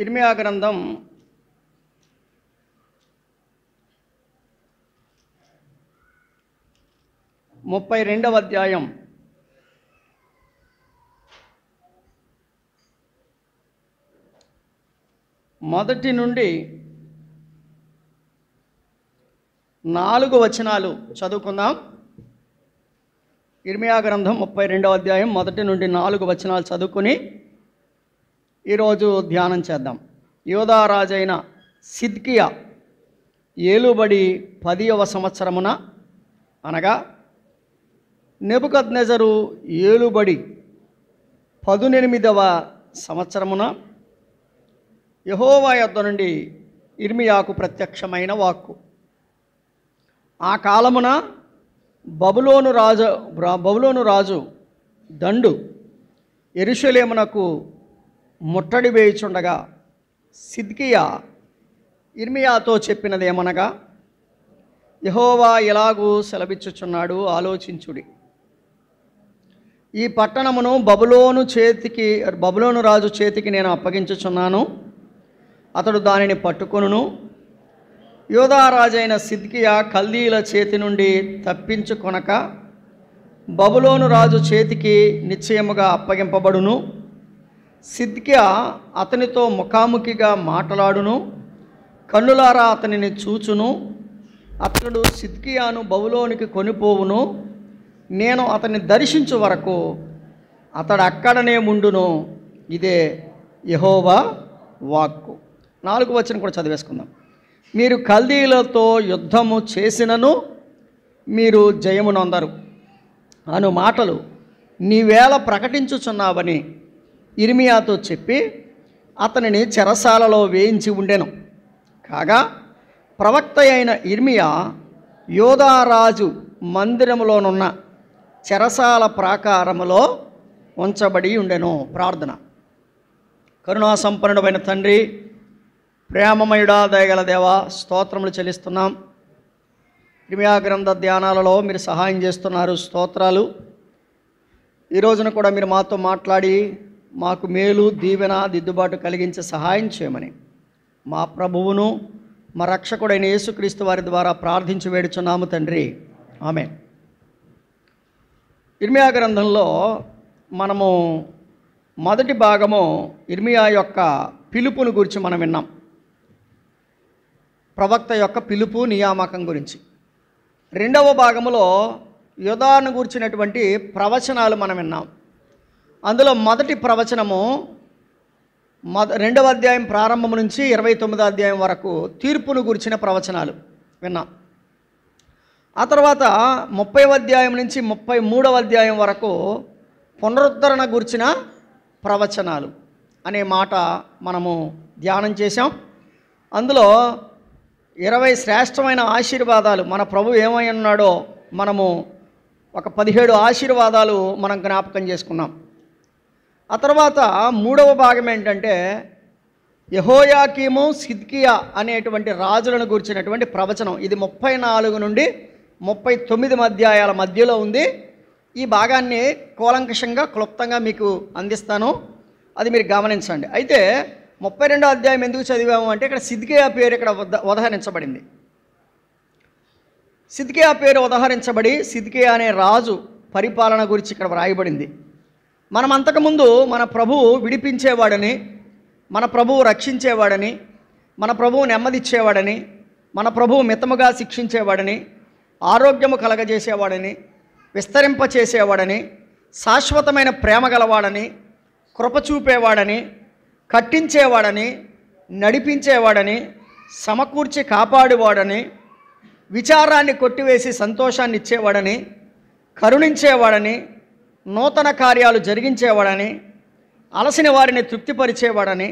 ఇర్మియా గ్రంథం 32వ అధ్యాయం 1 నుండి 4 వచనాలు చదువుకుందాం. ఇర్మియా గ్రంథం 32వ అధ్యాయం 1 నుండి 4 వచనాలు చదువుకుని ఈరోజు ధ్యానం చేద్దాం. యూదా రాజైన సిద్కియా ఏలుబడి 10వ సంవత్సరమున అనగా నెబుకద్నెజరు ఏలుబడి 18వ సంవత్సరమున యెహోవా యొద్ద నుండి ఇర్మియాకు ప్రత్యక్షమైన వాక్కు. ఆ కాలమున బబులోను రాజు దండు యెరూషలేమునకు ముట్టడి వేయుచుండగా సిద్కియా ఇర్మియాతో చెప్పినదేమనగా, యెహోవా ఇలాగూ సెలవిచ్చుచున్నాడు, ఆలోచించుడి. ఈ పట్టణమును బబులోను రాజు చేతికి నేను అప్పగించుచున్నాను. అతడు దానిని పట్టుకొనును. యూదా రాజైన సిద్కియా కల్దీల చేతి నుండి తప్పించుకొనక బబులోను రాజు చేతికి నిశ్చయముగా అప్పగింపబడును. సిద్కియా అతనితో ముఖాముఖిగా మాట్లాడును, కన్నులారా అతనిని చూచును. అతడు సిద్కియాను బబులోనికి కొనిపోవును. నేను అతన్ని దర్శించు వరకు అతడు అక్కడనే ఉండును. ఇదే యెహోవా వాక్కు. 4వ వచనం కూడా చదివేసుకుందాం. మీరు కల్దీలతో యుద్ధము చేసినను మీరు జయమునందరు అను మాటలు నీవేళ ప్రకటించుచున్నావని ఇర్మియాతో చెప్పి అతనిని చెరసాలలో వేయించి ఉండెను. కాగా ప్రవక్త అయిన ఇర్మియా యూదారాజు మందిరములోనున్న చెరసాల ప్రాకారములో ఉంచబడి ఉండెను. ప్రార్థన. కరుణా సంపన్నుడైన తండ్రి, ప్రేమమయుడా, దయగల దేవా, స్తోత్రములు చెల్లిస్తున్నాం. ఇర్మియా గ్రంథ ధ్యానాలలో మీరు సహాయం చేస్తున్నారు, స్తోత్రాలు. ఈ రోజున కూడా మీరు మాతో మాట్లాడి మాకు మేలు, దీవెన, దిద్దుబాటు కలిగించే సహాయం చేయమని మా ప్రభువును మా రక్షకుడైన యేసుక్రీస్తు వారి ద్వారా ప్రార్థించి వేడుచున్నాము తండ్రి, ఆమేన్. ఇర్మియా గ్రంథంలో మనము మొదటి భాగము ఇర్మియా యొక్క పిలుపును గురించి మనం విన్నాం. ప్రవక్త యొక్క పిలుపు, నియామకం గురించి. రెండవ భాగములో యూదాను గురించినటువంటి ప్రవచనాలు మనం విన్నాం. అందులో మొదటి ప్రవచనము 2వ అధ్యాయం ప్రారంభం నుంచి 29వ అధ్యాయం వరకు తీర్పును గురించిన ప్రవచనాలు విన్నాం. ఆ తర్వాత 30వ అధ్యాయం నుంచి 33వ అధ్యాయం వరకు పునరుద్ధరణ గురించిన ప్రవచనాలు అనే మాట మనము ధ్యానం చేశాం. అందులో 20 శ్రేష్టమైన ఆశీర్వాదాలు, మన ప్రభు ఏమై ఉన్నాడో మనము ఒక 17 ఆశీర్వాదాలు మనం జ్ఞాపకం చేసుకున్నాం. ఆ తర్వాత 3వ భాగం ఏంటంటే యెహోయాకీము, సిద్కియా అనేటువంటి రాజులను గురించినటువంటి ప్రవచనం. ఇది 34 నుండి 39 అధ్యాయాల మధ్యలో ఉంది. ఈ భాగాన్ని కూలంకషంగా, క్లుప్తంగా మీకు అందిస్తాను, అది మీరు గమనించండి. అయితే 32వ అధ్యాయం ఎందుకు చదివాము అంటే ఇక్కడ సిద్కియా పేరు ఇక్కడ ఉదహరించబడింది. సిద్కియా పేరు ఉదహరించబడి సిద్కియా అనే రాజు పరిపాలన గురించి ఇక్కడ వ్రాయబడింది. మనం అంతకుముందు మన ప్రభువు విడిపించేవాడని, మన ప్రభువు రక్షించేవాడని, మన ప్రభువు నెమ్మదిచ్చేవాడని, మన ప్రభువు మితముగా శిక్షించేవాడని, ఆరోగ్యము కలగజేసేవాడని, విస్తరింపచేసేవాడని, శాశ్వతమైన ప్రేమ గలవాడని, కృప చూపేవాడని, కట్టించేవాడని, నడిపించేవాడని, సమకూర్చి కాపాడేవాడని, విచారాన్ని కొట్టివేసి సంతోషాన్ని ఇచ్చేవాడని, కరుణించేవాడని, నూతన కార్యాలు జరిగించేవాడని, అలసిన వారిని తృప్తిపరిచేవాడని,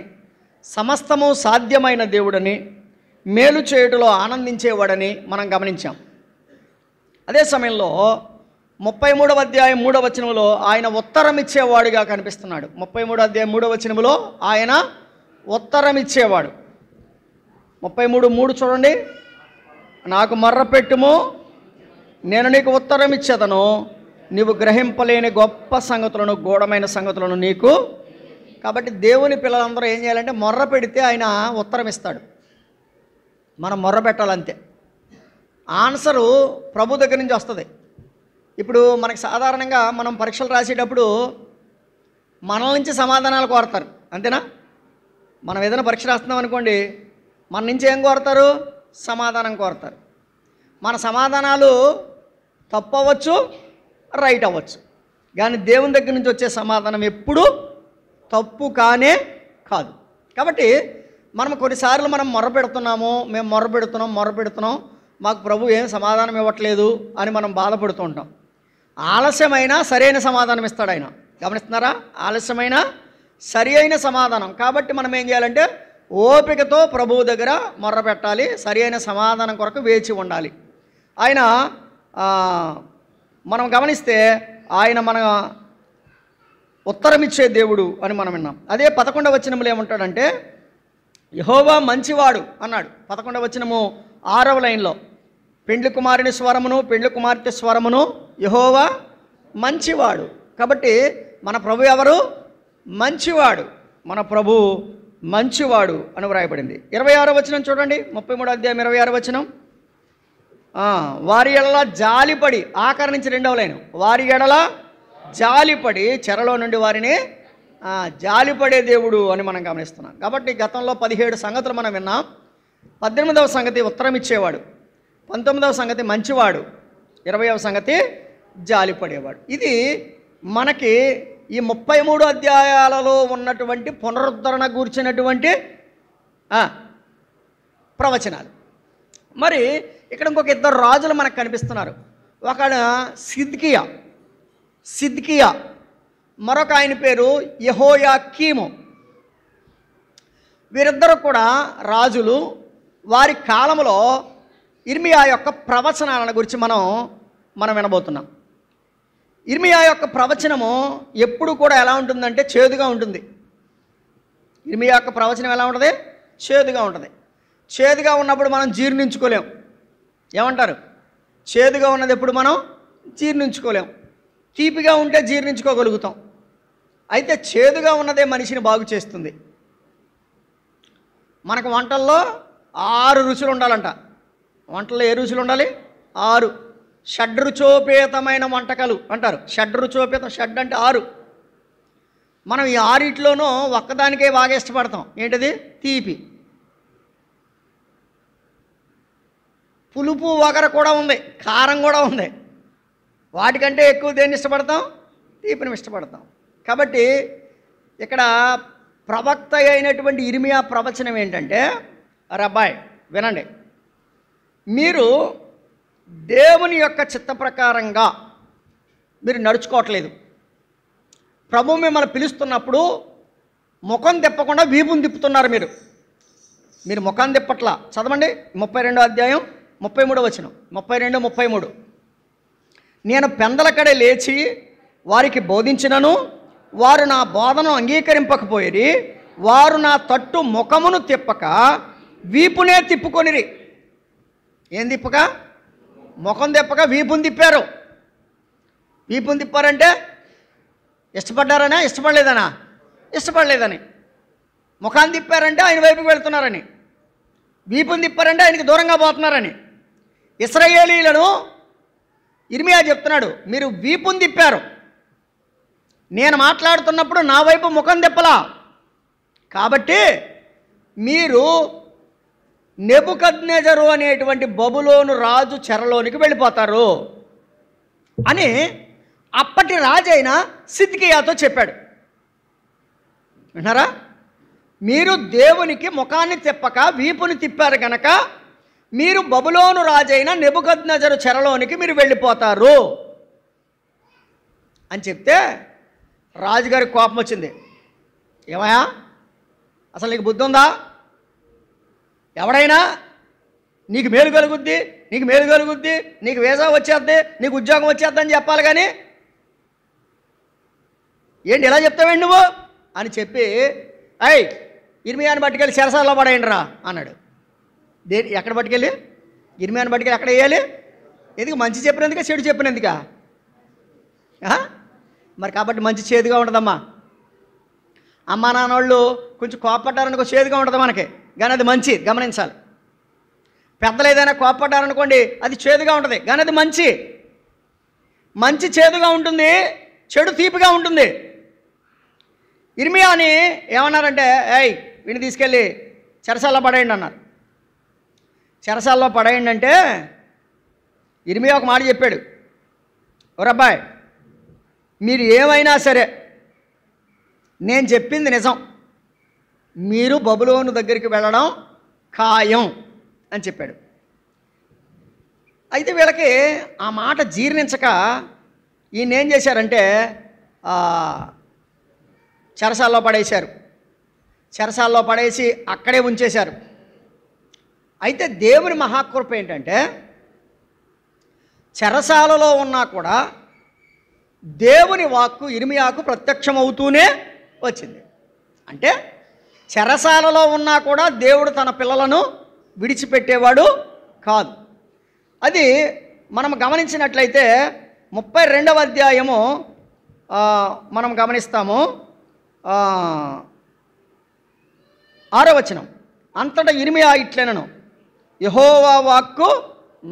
సమస్తము సాధ్యమైన దేవుడని, మేలు చేయుటలో ఆనందించేవాడని మనం గమనించాం. అదే సమయంలో 33వ అధ్యాయం 3వ వచనంలో ఆయన ఉత్తరం ఇచ్చేవాడుగా కనిపిస్తున్నాడు. 33వ అధ్యాయం 3వ వచనంలో ఆయన ఉత్తరం ఇచ్చేవాడు. 33:3 చూడండి. నాకు మర్ర పెట్టుము, నేను నీకు ఉత్తరం ఇచ్చేదను, నీవు గ్రహింపలేని గొప్ప సంగతులను, గూఢమైన సంగతులను నీకు కాబట్టి దేవుని పిల్లలందరూ ఏం చేయాలంటే మొర్ర పెడితే ఆయన ఉత్తరం ఇస్తాడు. మనం మొర్ర పెట్టాలంతే. ఆన్సరు ప్రభు దగ్గర నుంచి వస్తుంది. ఇప్పుడు మనకి సాధారణంగా మనం పరీక్షలు రాసేటప్పుడు మన నుంచి సమాధానాలు కోరతారు, అంతేనా? మనం ఏదైనా పరీక్ష రాస్తున్నాం అనుకోండి, మన నుంచి ఏం కోరతారు? సమాధానం కోరతారు. మన సమాధానాలు తప్పు అవ్వచ్చు, రైట్ అవ్వచ్చు, కానీ దేవుని దగ్గర నుంచి వచ్చే సమాధానం ఎప్పుడూ తప్పు కానే కాదు. కాబట్టి మనం కొన్నిసార్లు మనం మొరపెడుతున్నాము, మేము మొరపెడుతున్నాం, మాకు ప్రభు ఏం సమాధానం ఇవ్వట్లేదు అని మనం బాధపడుతూ ఉంటాం. ఆలస్యమైన సరైన సమాధానం ఇస్తాడు ఆయన. గమనిస్తున్నారా? ఆలస్యమైన సరి అయిన సమాధానం. కాబట్టి మనం ఏం చేయాలంటే ఓపికతో ప్రభువు దగ్గర మొర్ర పెట్టాలి, సరి అయిన సమాధానం కొరకు వేచి ఉండాలి. ఆయన మనం గమనిస్తే ఆయన మన ఉత్తరమిచ్చే దేవుడు అని మనం విన్నాం. అదే 11వ వచనంలో ఏమంటాడంటే యెహోవా మంచివాడు అన్నాడు. 11వ వచనము 6వ లైన్లో పెండ్లి కుమారుని స్వరమును పెండ్లి కుమార్తె స్వరమును యెహోవా మంచివాడు. కాబట్టి మన ప్రభు ఎవరు? మంచివాడు. మన ప్రభు మంచివాడు అని వ్రాయబడింది. 26వ వచనం చూడండి, 33వ అధ్యాయం 26వ వచనం. వారి ఎడల జాలిపడి, ఆఖరి నుంచి 2వ లైన్, వారి ఎడల జాలిపడి చెరలో నుండి వారిని జాలిపడే దేవుడు అని మనం గమనిస్తున్నాం. కాబట్టి గతంలో 17 సంగతులు మనం విన్నాం. 18వ సంగతి ఉత్తరం ఇచ్చేవాడు, 19వ సంగతి మంచివాడు, 20వ సంగతి జాలిపడేవాడు. ఇది మనకి ఈ 33 అధ్యాయాలలో ఉన్నటువంటి పునరుద్ధరణ గూర్చినటువంటి ప్రవచనాలు. మరి ఇక్కడ ఇంకొక 2 రాజులు మనకు కనిపిస్తున్నారు. ఒకడు సిద్కియా, మరొక ఆయన పేరు యెహోయాకీము. వీరిద్దరూ కూడా రాజులు. వారి కాలంలో ఇర్మియా యొక్క ప్రవచనాలను గురించి మనం వినబోతున్నాం. ఇర్మియా యొక్క ప్రవచనము ఎప్పుడు కూడా ఎలా ఉంటుందంటే చేదుగా ఉంటుంది. ఇర్మియా యొక్క ప్రవచనం ఎలా ఉంటుంది? చేదుగా ఉంటుంది. చేదుగా ఉన్నప్పుడు మనం జీర్ణించుకోలేం. ఏమంటారు? చేదుగా ఉన్నది ఎప్పుడు మనం జీర్ణించుకోలేం. తీపిగా ఉంటే జీర్ణించుకోగలుగుతాం. అయితే చేదుగా ఉన్నదే మనిషిని బాగు చేస్తుంది. మనకు వంటల్లో 6 రుచులు ఉండాలంట. వంటల్లో ఏ రుచులు ఉండాలి? 6. షడ్రుచోపేతమైన వంటకాలు అంటారు. షడ్రుచోపేతం, షడ్ అంటే 6. మనం ఈ 6 ఒక్కదానికే బాగా ఇష్టపడతాం. ఏంటిది? తీపి. పులుపు వగర కూడా ఉంది, కారం కూడా ఉంది. వాటికంటే ఎక్కువ దేన్ని ఇష్టపడతాం? తీపిని ఇష్టపడతాం. కాబట్టి ఇక్కడ ప్రవక్త అయినటువంటి ఇర్మియా ప్రవచనం ఏంటంటే, రబ్బాయ్ వినండి, మీరు దేవుని యొక్క చిత్త ప్రకారంగా మీరు నడుచుకోవట్లేదు. ప్రభు మిమ్మల్ని పిలుస్తున్నప్పుడు ముఖం తిప్పకుండా వీపుని తిప్పుతున్నారు. మీరు ముఖం తిప్పట్లా. చదవండి 32వ అధ్యాయం 33వ వచనం, 32, 33. నేను పెందలకడే లేచి వారికి బోధించినను వారు నా బోధను అంగీకరింపకపోయిరి. వారు నా తట్టు ముఖమును తిప్పక వీపునే తిప్పుకొనిరి. ఏం తిప్పక? ముఖం తిప్పక వీపుని తిప్పారు. వీపుని తిప్పారంటే ఇష్టపడ్డారనా? ఇష్టపడలేదనా? ఇష్టపడలేదని. ముఖాన్ని తిప్పారంటే ఆయన వైపుకి వెళ్తున్నారని. వీపుని తిప్పారంటే ఆయనకి దూరంగా పోతున్నారని. ఇశ్రాయేలీలను ఇర్మియా చెప్తున్నాడు, మీరు వీపుని తిప్పారు. నేను మాట్లాడుతున్నప్పుడు నా వైపు ముఖం తిప్పలా. కాబట్టి మీరు నెబుకద్నెజరు అనేటువంటి బబులోను రాజు చెరలోనికి వెళ్ళిపోతారు అని అప్పటి రాజైన సిద్కియాతో చెప్పాడు. విన్నారా? మీరు దేవునికి ముఖాన్ని తిప్పక వీపుని తిప్పారు కనుక మీరు బబులోను రాజైన నెబుకద్నెజరు చెరలోనికి మీరు వెళ్ళిపోతారు అని చెప్తే రాజుగారికి కోపం వచ్చింది. ఏమయ్యా, అసలు నీకు బుద్ధి ఉందా? ఎవడైనా నీకు మేలు కలుగుద్ది, నీకు వీసా వచ్చేద్ది, నీకు ఉద్యోగం వచ్చేద్ది అని చెప్పాలి, కానీ ఏంటి ఎలా చెప్తావేంటి నువ్వు అని చెప్పి ఇర్మియాని పట్టుకెళ్ళి చెరసాలలో పడేయండి రా అన్నాడు. ఎక్కడ పట్టుకెళ్ళి? ఇర్మియాని పట్టుకెళ్ళి ఎక్కడ వేయాలి? ఎందుకు? మంచి చెప్పినందుక, చెడు చెప్పినందుక? మరి కాబట్టి మంచి చేదుగా ఉండదమ్మా. అమ్మా నాన్నోళ్ళు కొంచెం కోపడ్డారనుకో చేదుగా ఉంటుంది మనకి, కానీ అది మంచి, గమనించాలి. పెద్దలు ఏదైనా కోపడ్డారనుకోండి అది చేదుగా ఉంటుంది, కానీ అది మంచి. మంచి చేదుగా ఉంటుంది, చెడు తీపిగా ఉంటుంది. ఇర్మియాని ఏమన్నారంటే, ఏయ్ వీడిని తీసుకెళ్ళి చెరసాల్లో పడేయండి అన్నారు. చెరసాల్లో పడేయండి అంటే ఇర్మియా ఒక మాట చెప్పాడు, ఓరబ్బాయ్ మీరు ఏమైనా సరే నేను చెప్పింది నిజం, మీరు బబులోను దగ్గరికి వెళ్ళడం ఖాయం అని చెప్పాడు. అయితే వీళ్ళకి ఆ మాట జీర్ణించక ఈయన ఏం చేశారంటే చెరసాల్లో పడేశారు. చెరసాల్లో పడేసి అక్కడే ఉంచేశారు. అయితే దేవుని మహాకృప ఏంటంటే చెరసాలలో ఉన్నా కూడా దేవుని వాక్కు ఇర్మియాకు ప్రత్యక్షమవుతూనే వచ్చింది. అంటే చెరసాలలో ఉన్నా కూడా దేవుడు తన పిల్లలను విడిచిపెట్టేవాడు కాదు. అది మనం గమనించినట్లయితే 32వ అధ్యాయము మనం గమనిస్తాము. 6వ వచనం, అంతటా ఇర్మియా ఇట్లనెను, యెహోవా వాక్కు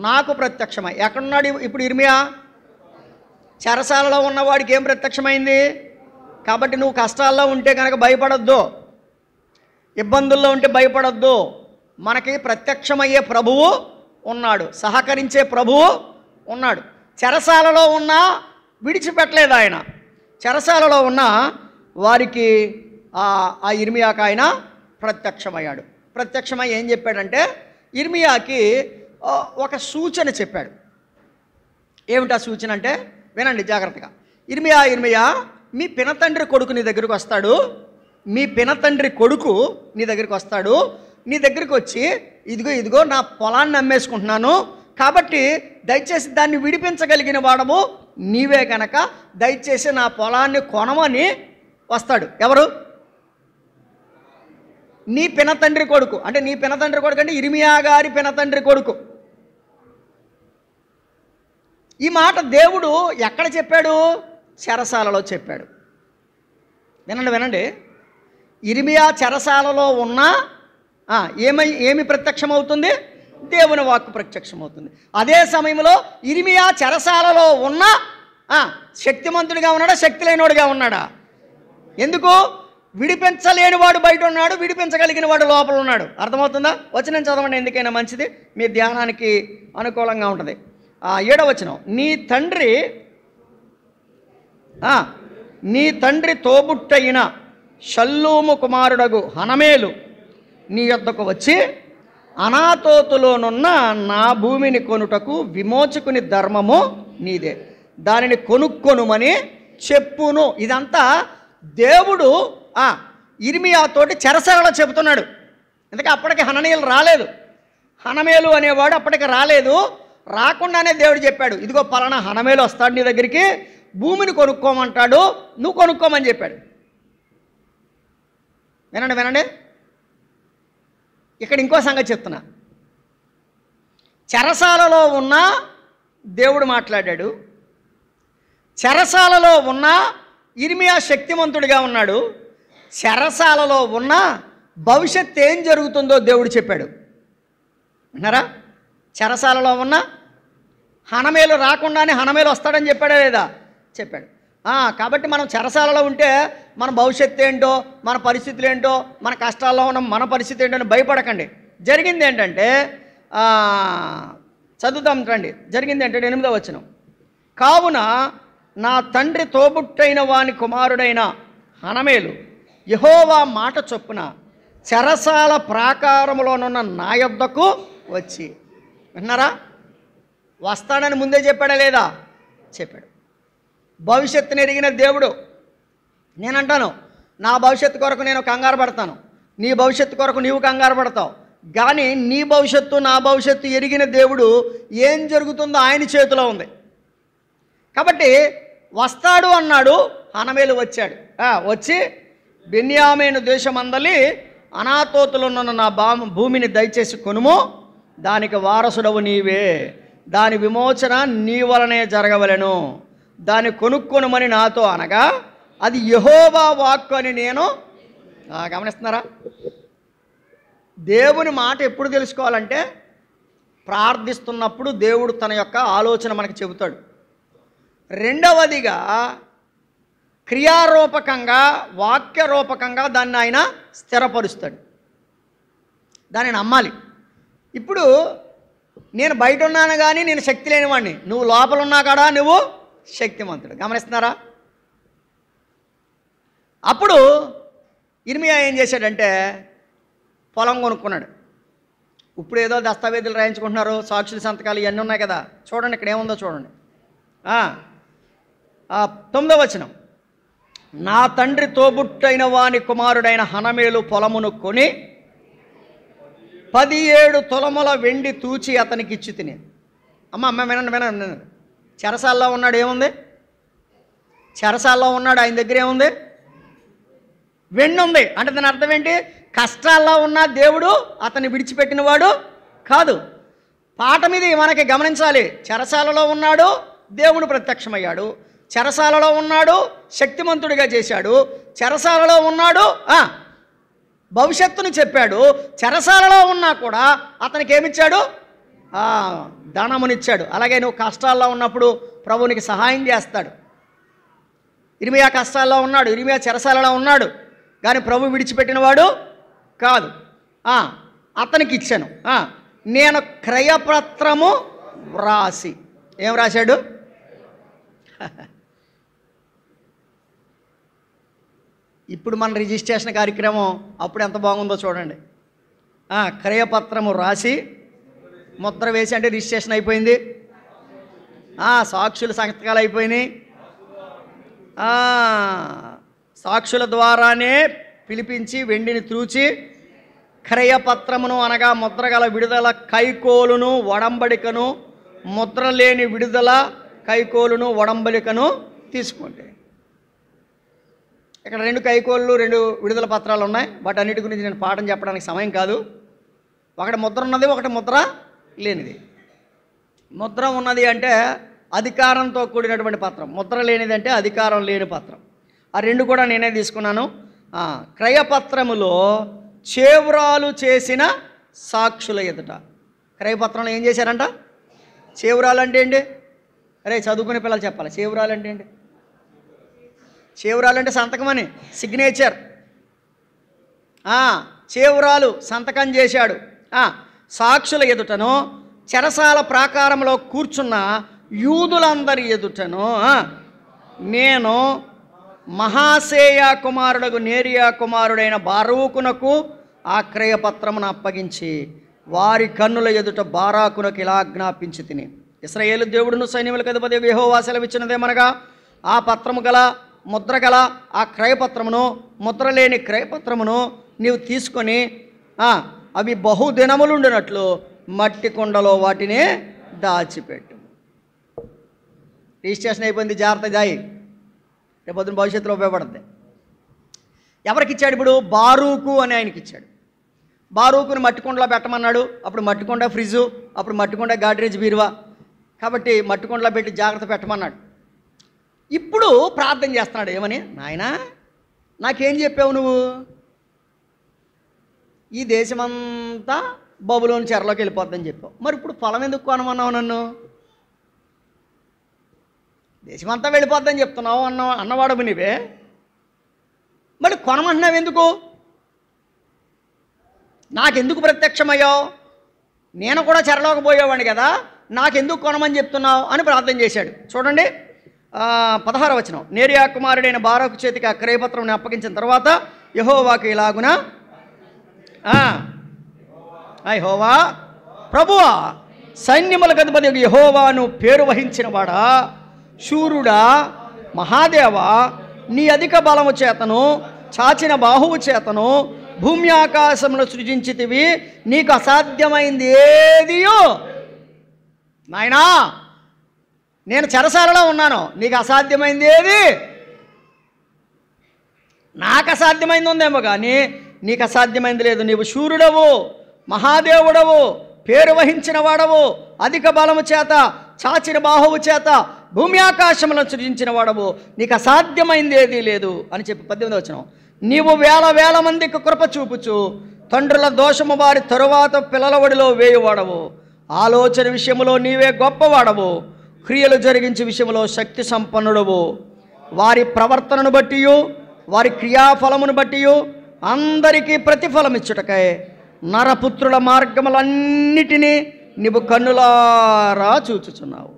నాకు ప్రత్యక్షమై. ఎక్కడున్నాడు ఇప్పుడు ఇర్మియా? చెరసాలలో ఉన్నవాడికి ఏం ప్రత్యక్షమైంది? కాబట్టి నువ్వు కష్టాల్లో ఉంటే కనుక భయపడొద్దు, ఇబ్బందుల్లో ఉంటే భయపడొద్దు. మనకి ప్రత్యక్షమయ్యే ప్రభువు ఉన్నాడు, సహకరించే ప్రభువు ఉన్నాడు. చెరసాలలో ఉన్నా విడిచిపెట్టలేదు ఆయన. చెరసాలలో ఉన్న వారికి ఆ ఇర్మియాకి ఆయన ప్రత్యక్షమయ్యాడు. ప్రత్యక్షమై ఏం చెప్పాడంటే ఇర్మియాకి ఒక సూచన చెప్పాడు. ఏమిటా సూచన అంటే వినండి జాగ్రత్తగా. ఇర్మియా మీ పినతండ్రి కొడుకు నీ దగ్గరికి వస్తాడు, మీ పినతండ్రి కొడుకు నీ దగ్గరికి వస్తాడు. నీ దగ్గరికి వచ్చి ఇదిగో నా పొలాన్ని అమ్మేసుకుంటున్నాను, కాబట్టి దయచేసి దాన్ని విడిపించగలిగిన వాడము నీవే కనుక దయచేసి నా పొలాన్ని కొనమని వస్తాడు. ఎవరు? నీ పినతండ్రి కొడుకు. అంటే నీ పినతండ్రి కొడుకు అంటే ఇర్మియా గారి పినతండ్రి కొడుకు. ఈ మాట దేవుడు ఎక్కడ చెప్పాడు? చెరసాలలో చెప్పాడు. వినండి. ఇర్మియా చెరసాలలో ఉన్నా ఏమి ప్రత్యక్షమవుతుంది? దేవుని వాక్కు ప్రత్యక్షమవుతుంది. అదే సమయంలో ఇర్మియా చెరసాలలో ఉన్నా శక్తిమంతుడిగా ఉన్నాడా, శక్తి లేనివాడుగా ఉన్నాడా? ఎందుకు? విడిపించలేని వాడు బయట ఉన్నాడు, విడిపించగలిగిన వాడు లోపల ఉన్నాడు. అర్థమవుతుందా? వచనం చదవండి, ఎందుకైనా మంచిది, మీ ధ్యానానికి అనుకూలంగా ఉంటుంది. 7వ వచనం, నీ తండ్రి తోబుట్టయిన షల్లూము కుమారుడగు హనమేలు నీ యొద్దకు వచ్చి అనాతోతులోనున్న నా భూమిని కొనుటకు విమోచకుని ధర్మము నీదే, దానిని కొనుక్కొనుమని చెప్పును. ఇదంతా దేవుడు ఇర్మియాతోటి చెరసాలలో చెబుతున్నాడు. ఎందుకంటే అప్పటికి హననీయులు రాలేదు, హనమేలు అనేవాడు అప్పటికి రాలేదు. రాకుండానే దేవుడు చెప్పాడు, ఇదిగో పలానా హనమేలు వస్తాడు నీ దగ్గరికి, భూమిని కొనుక్కోమంటాడు, నువ్వు కొనుక్కోమని చెప్పాడు. వినండి. ఇక్కడ ఇంకో సంగతి చెప్తున్నా. చెరసాలలో ఉన్న దేవుడు మాట్లాడాడు, చెరసాలలో ఉన్న ఇర్మియా శక్తిమంతుడిగా ఉన్నాడు, చెరసాలలో ఉన్న భవిష్యత్తు ఏం జరుగుతుందో దేవుడు చెప్పాడు. విన్నారా? చెరసాలలో ఉన్న హనమేలు రాకుండానే హనమేలు వస్తాడని చెప్పాడా లేదా? చెప్పాడు. కాబట్టి మనం చెరసాలలో ఉంటే మన భవిష్యత్తు ఏంటో, మన పరిస్థితులు ఏంటో, మన కష్టాల్లో ఉన్న మన పరిస్థితి ఏంటో అని భయపడకండి. జరిగింది ఏంటంటే చదువుతాం రండి. జరిగింది ఏంటంటే 8వ వచనం, కావున నా తండ్రి తోబుట్టైన వాని కుమారుడైన హనమేలు యెహోవా మాట చొప్పున చెరసాల ప్రాకారములోనున్న నా యొద్దకు వచ్చి. విన్నారా? వస్తాడని ముందే చెప్పాడా లేదా? చెప్పాడు. భవిష్యత్తుని ఎరిగిన దేవుడు. నేనంటాను, నా భవిష్యత్తు కొరకు నేను కంగారు పడతాను, నీ భవిష్యత్తు కొరకు నీవు కంగారు పడతావు. కానీ నీ భవిష్యత్తు నా భవిష్యత్తు ఎరిగిన దేవుడు ఏం జరుగుతుందో ఆయన చేతిలో ఉంది. కాబట్టి వస్తాడు అన్నాడు, హనమేలు వచ్చాడు. వచ్చి బెన్యామీను దేశమందలి అనాతోతులున్న నా భూమిని దయచేసి కొనుము, దానికి వారసుడవు నీవే, దాని విమోచన నీ వలనే జరగవలెను, దాన్ని కొనుక్కొనుమని నాతో అనగా అది యెహోవా వాక్కు అని నేను గమనిస్తున్నారా? దేవుని మాట ఎప్పుడు తెలుసుకోవాలంటే ప్రార్థిస్తున్నప్పుడు దేవుడు తన యొక్క ఆలోచన మనకి చెబుతాడు. రెండవదిగా క్రియారూపకంగా వాక్యరూపకంగా దాన్ని ఆయన స్థిరపరుస్తాడు. దాన్ని నమ్మాలి. ఇప్పుడు నేను బయట ఉన్నాను కానీ నేను శక్తి లేనివాడిని, నువ్వు లోపల ఉన్నా కాడా నువ్వు శక్తిమంతుడు. గమనిస్తున్నారా? అప్పుడు ఇర్మియా ఏం చేశాడంటే పొలం కొనుక్కున్నాడు. ఇప్పుడు ఏదో దస్తావేజులు రాయించుకుంటున్నారు, సాక్షుల సంతకాలు ఇవన్నీ ఉన్నాయి కదా. చూడండి ఇక్కడ ఏముందో చూడండి. 9వ వచనం, నా తండ్రి తోబుట్టైన వాని కుమారుడైన హనమేలు పొలమును కొని 17 తులముల వెండి తూచి అతనికి ఇచ్చి తిని. అమ్మ వినండి. చెరసాల్లో ఉన్నాడు, ఏముంది? చెరసాల్లో ఉన్నాడు, ఆయన దగ్గర ఏముంది? వెండి ఉంది. అంటే దాని అర్థం ఏంటి? కష్టాల్లో ఉన్న దేవుడు అతన్ని విడిచిపెట్టినవాడు కాదు. పాట మీద మనకి గమనించాలి. చెరసాలలో ఉన్నాడు, దేవుడు ప్రత్యక్షమయ్యాడు. చెరసాలలో ఉన్నాడు, శక్తిమంతుడిగా చేశాడు. చెరసాలలో ఉన్నాడు, భవిష్యత్తును చెప్పాడు. చెరసాలలో ఉన్నా కూడా అతనికి ఏమిచ్చాడు? ధనమునిచ్చాడు. అలాగే నువ్వు కష్టాల్లో ఉన్నప్పుడు ప్రభువునికి సహాయం చేస్తాడు. ఇర్మియా కష్టాల్లో ఉన్నాడు, ఇర్మియా చెరసాలలో ఉన్నాడు, కానీ ప్రభు విడిచిపెట్టినవాడు కాదు. అతనికి ఇచ్చాను. నేను క్రయపత్రము వ్రాసి. ఏం రాశాడు? ఇప్పుడు మన రిజిస్ట్రేషన్ కార్యక్రమం అప్పుడు ఎంత బాగుందో చూడండి. క్రయపత్రము రాసి ముద్ర వేసి, అంటే రిజిస్ట్రేషన్ అయిపోయింది. సాక్షుల సంతకాలు అయిపోయినాయి. సాక్షుల ద్వారానే పిలిపించి వెండిని త్రూచి క్రయపత్రమును అనగా ముద్రగల విడుదల కైకోలును ఒడంబడికను, ముద్ర లేని విడుదల కైకోలును ఒడంబడికను తీసుకోండి. ఇక్కడ 2 కైకోళ్ళు 2 విడుదల పత్రాలు ఉన్నాయి. వాటన్నిటి గురించి నేను పాఠం చెప్పడానికి సమయం కాదు. ఒకటి ముద్ర ఉన్నది, ఒకటి ముద్ర లేనిది. ముద్ర ఉన్నది అంటే అధికారంతో కూడినటువంటి పత్రం, ముద్ర లేనిది అంటే అధికారం లేని పత్రం. ఆ 2 కూడా నేనే తీసుకున్నాను. క్రయపత్రములో చేవ్రాలు చేసిన సాక్షుల ఎదుట. క్రయపత్రంలో ఏం చేశారంట? చేవ్రాలు అంటే ఏంటి? అరే చదువుకునే పిల్లలు చెప్పాలి. చేవ్రాలు అంటే ఏంటి? చేవ్రాలు అంటే సంతకం అని, సిగ్నేచర్. చేవ్రాలు సంతకం చేశాడు. సాక్షుల ఎదుటను, చెరసాల ప్రాకారంలో కూర్చున్న యూదులందరి ఎదుటను నేను మహాసేయా కుమారుడు నేరియా కుమారుడైన బారూకునకు ఆ క్రయపత్రమును అప్పగించి వారి కన్నుల ఎదుట బారాకునకు ఇలా ఆజ్ఞాపించి తిని, ఇశ్రాయేలు దేవుడును సైన్యములకు అధిపతి యెహోవా సెలవిచ్చినదేమనగా, ఆ పత్రము గల ముద్ర గల ఆ క్రయపత్రమును, ముద్ర లేని క్రయపత్రమును నీవు తీసుకొని అవి బహుదినములుండినట్లు మట్టి కుండలో వాటిని దాచిపెట్టు. రిజిస్ట్రేషన్ అయిపోయింది, జాగ్రత్త జాయి, రేపొద్దున భవిష్యత్తులో ఉపయోగపడుతుంది. ఎవరికి ఇచ్చాడు? ఇప్పుడు బారూకు అని ఆయనకి ఇచ్చాడు. బారూకుని మట్టికొండలో పెట్టమన్నాడు. అప్పుడు మట్టికొండ ఫ్రిడ్జు, అప్పుడు మట్టికొండ గాడ్రేజ్ బీరువా, కాబట్టి మట్టికొండలో పెట్టి జాగ్రత్త పెట్టమన్నాడు. ఇప్పుడు ప్రార్థన చేస్తున్నాడు. ఏమని? నాయనా నాకేం చెప్పావు నువ్వు? ఈ దేశమంతా బబులోని చెరలోకి వెళ్ళిపోద్దని చెప్పావు. మరి ఇప్పుడు పొలం ఎందుకు కొనమన్నావు నన్ను? దేశమంతా వెళ్ళిపోద్దని చెప్తున్నావు అన్నవాడము నీవే, మరి కొనమంటున్నావు ఎందుకు? నాకెందుకు ప్రత్యక్షమయ్యావు? నేను కూడా చెరలోకి పోయేవాడిని కదా, నాకెందుకు కొనమని చెప్తున్నావు అని ప్రార్థన చేశాడు. చూడండి 16వ వచనం, నేరియా కుమారుడైన బారాకు చేతికి ఆ క్రయపత్రం అప్పగించిన తర్వాత యెహోవాకు ఇలాగున, యెహోవా ప్రభువా సైన్యములకు అధిపతి యెహోవాను పేరు వహించిన వాడా, శూరుడా, మహాదేవా, నీ అధిక బలము చేతను చాచిన బాహువు చేతను భూమి ఆకాశమును సృజించితివి, నీకు అసాధ్యమైంది ఏదియో. నాయనా నేను చెరసాలలో ఉన్నాను, నీకు అసాధ్యమైంది ఏది? నాకు అసాధ్యమైంది ఉందేమో కానీ నీకు అసాధ్యమైంది లేదు. నీవు శూరుడవు, మహాదేవుడవు, పేరు వహించిన వాడవు, అధిక బలము చేత, చాచిన బాహువు చేత భూమి ఆకాశములను సృజించిన వాడవు, నీకు అసాధ్యమైంది ఏదీ లేదు అని చెప్పి 18వ వచనం. నీవు వేల వేల మందికి కృప చూపుచు తండ్రుల దోషము వారి తరువాత పిల్లల ఒడిలో వేయువాడవు. ఆలోచన విషయంలో నీవే గొప్పవాడవు, క్రియలు జరిగించే విషయంలో శక్తి సంపన్నుడవు. వారి ప్రవర్తనను బట్టి వారి క్రియాఫలమును బట్టి అందరికీ ప్రతిఫలం ఇచ్చుటకై నరపుత్రుల మార్గములన్నిటినీ నీవు కన్నులారా చూచుచున్నావు.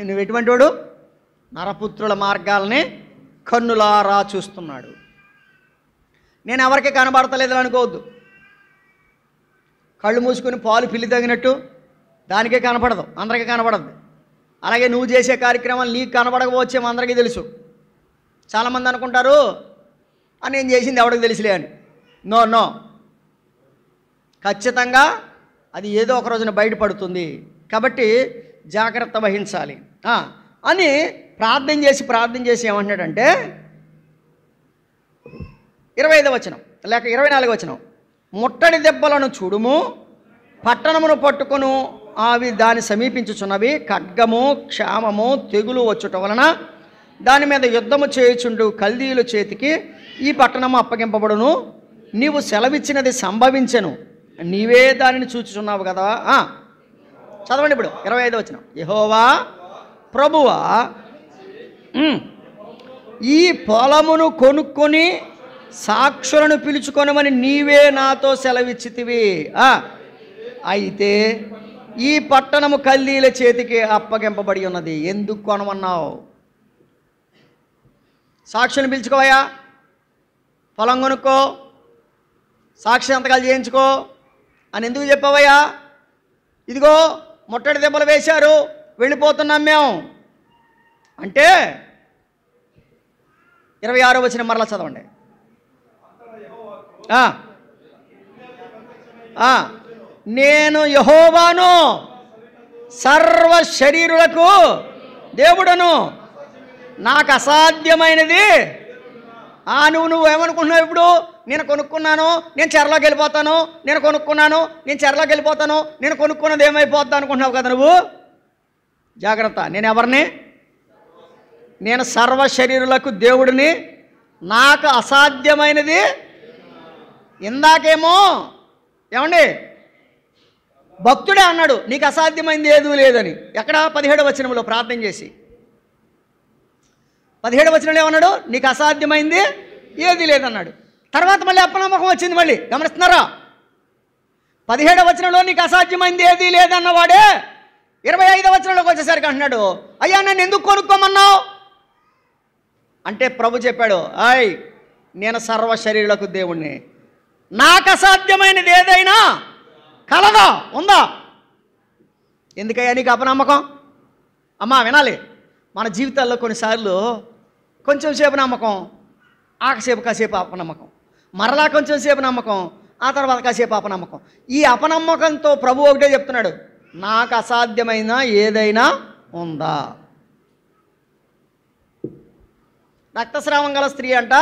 నువ్వు ఎటువంటి వాడు? నరపుత్రుల మార్గాలని కన్నులారా చూస్తున్నాడు. నేను ఎవరికి కనబడతలేదు అనుకోవద్దు. కళ్ళు మూసుకొని పాలు పిల్లి తగినట్టు దానికే కనపడదు, అందరికీ కనపడదు. అలాగే నువ్వు చేసే కార్యక్రమాలు నీకు కనపడకపోవచ్చేమో అందరికీ తెలుసు. చాలామంది అనుకుంటారు నేను చేసింది ఎవరికి తెలుసులే అని. నో నో, ఖచ్చితంగా అది ఏదో ఒక రోజున బయటపడుతుంది. కాబట్టి జాగ్రత్త వహించాలి అని ప్రార్థన చేసి ఏమంటున్నాడంటే 25వ వచనం లేక 24వ వచనం. ముట్టడి దెబ్బలను చూడుము, పట్టణమును పట్టుకొను అవి దాన్ని సమీపించుచున్నవి. ఖడ్గము, క్షామము, తెగులు వచ్చుట వలన దాని మీద యుద్ధము చేయుచుండు కల్దీయుల చేతికి ఈ పట్టణము అప్పగింపబడును. నీవు సెలవిచ్చినది సంభవించెను, నీవే దానిని చూచుచున్నావు కదా. చదవండి ఇప్పుడు 25వ వచనం. యెహోవా ప్రభువా, ఈ పొలమును కొనుక్కొని సాక్షులను పిలుచుకొనమని నీవే నాతో సెలవిచ్చితివి. అయితే ఈ పట్టణము కల్దీయుల చేతికి అప్పగింపబడి ఉన్నది. ఎందుకు కొనమన్నావు? సాక్షులను పిలుచుకోవయ్యా, పొలం కొనుక్కో, సాక్షి సంతకాలు చేయించుకో అని ఎందుకు చెప్పావయ్యా? ఇదిగో ముట్టడి దెబ్బలు వేశారు, వెళ్ళిపోతున్నాం మేము అంటే 26వ వచనం మరలా చదవండి. నేను యెహోవాను, సర్వ శరీరులకు దేవుడను, నాకు అసాధ్యమైనది. నువ్వేమనుకుంటున్నావు ఇప్పుడు? నేను కొనుక్కున్నాను, నేను చెరలోకి వెళ్ళిపోతాను, నేను కొనుక్కున్నాను, నేను చెరలోకి వెళ్ళిపోతాను, నేను కొనుక్కున్నది ఏమైపోద్దా అనుకుంటున్నావు కదా నువ్వు. జాగ్రత్త. నేను ఎవరిని? నేను సర్వ శరీరులకు దేవుడిని, నాకు అసాధ్యమైనది. ఇందాకేమో ఏమండి భక్తుడే అన్నాడు నీకు అసాధ్యమైంది ఏదూ లేదని. ఎక్కడ? 17వ వచనంలో ప్రార్థన చేసి 17వ వచనంలో ఏమన్నాడు? నీకు అసాధ్యమైంది ఏదీ లేదన్నాడు. తర్వాత మళ్ళీ అపనమ్మకం వచ్చింది. మళ్ళీ గమనిస్తున్నారా? 17వ వచనంలో నీకు అసాధ్యమైంది ఏదీ లేదన్నవాడే 25వ వచనంలోకి వచ్చేసరికి అంటున్నాడు, అయ్యా నన్ను ఎందుకు కొనుక్కోమన్నావు అంటే ప్రభు చెప్పాడు, నేను సర్వ శరీరులకు దేవుణ్ణి, నాకు అసాధ్యమైనది ఏదైనా కలదా ఉందా? ఎందుకయ్యా నీకు అపనమ్మకం? అమ్మా వినాలి, మన జీవితాల్లో కొన్నిసార్లు కొంచెం సేపు నమ్మకం, కాసేపు అపనమ్మకం, మరలా కొంచెం సేపు నమ్మకం, ఆ తర్వాత కాసేపు అపనమ్మకం. ఈ అపనమ్మకంతో ప్రభు ఒకటే చెప్తున్నాడు, నాకు అసాధ్యమైన ఏదైనా ఉందా? రక్తస్రావం గల స్త్రీ అంట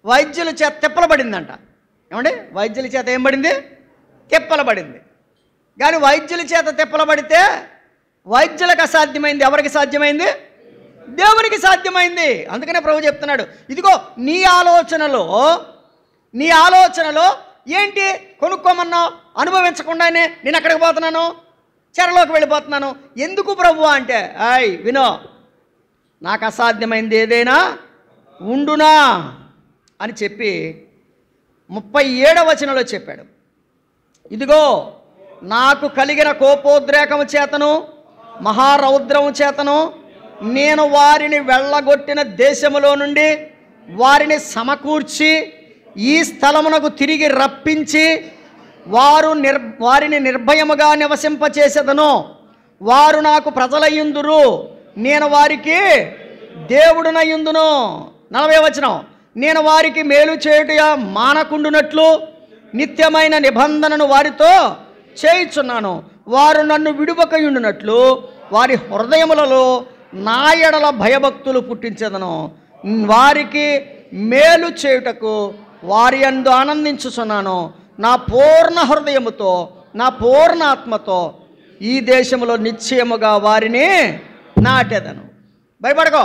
వైద్యుల చేత తిప్పలబడిందంట. ఏమండి? వైద్యుల చేత ఏం పడింది? తిప్పలబడింది. కానీ వైద్యుల చేత తిప్పలబడితే వైద్యులకు అసాధ్యమైంది ఎవరికి సాధ్యమైంది? దేవునికి సాధ్యమైంది. అందుకనే ప్రభు చెప్తున్నాడు, ఇదిగో నీ ఆలోచనలో ఏంటి కొనుక్కోమన్నావు, అనుభవించకుండానే నేను ఎక్కడికి పోతున్నాను, చెరలోకి వెళ్ళిపోతున్నాను. ఎందుకు ప్రభు అంటే, వినో, నాకు అసాధ్యమైంది ఏదైనా ఉండునా అని చెప్పి 37వ వచనంలో చెప్పాడు, ఇదిగో నాకు కలిగిన కోపోద్రేకము చేతను మహారౌద్రము చేతను నేను వారిని వెళ్ళగొట్టిన దేశములో నుండి వారిని సమకూర్చి ఈ స్థలమునకు తిరిగి రప్పించి వారిని నిర్భయముగా నివసింపచేసేదను. వారు నాకు ప్రజలయ్యుందురు, నేను వారికి దేవుడునయ్యుందును. 40వ వచనం, నేను వారికి మేలు చేయుట మానకుండునట్లు నిత్యమైన నిబంధనను వారితో చేయుచున్నాను. వారు నన్ను విడువకయుండునట్లు వారి హృదయములలో నా ఎడల భయభక్తులు పుట్టించెదను. వారికి మేలు చేయుటకు వారి యందు ఆనందించుచున్నాను. నా పూర్ణ హృదయముతో నా పూర్ణ ఆత్మతో ఈ దేశంలో నిశ్చయముగా వారిని నాటేదను. భయపడకో,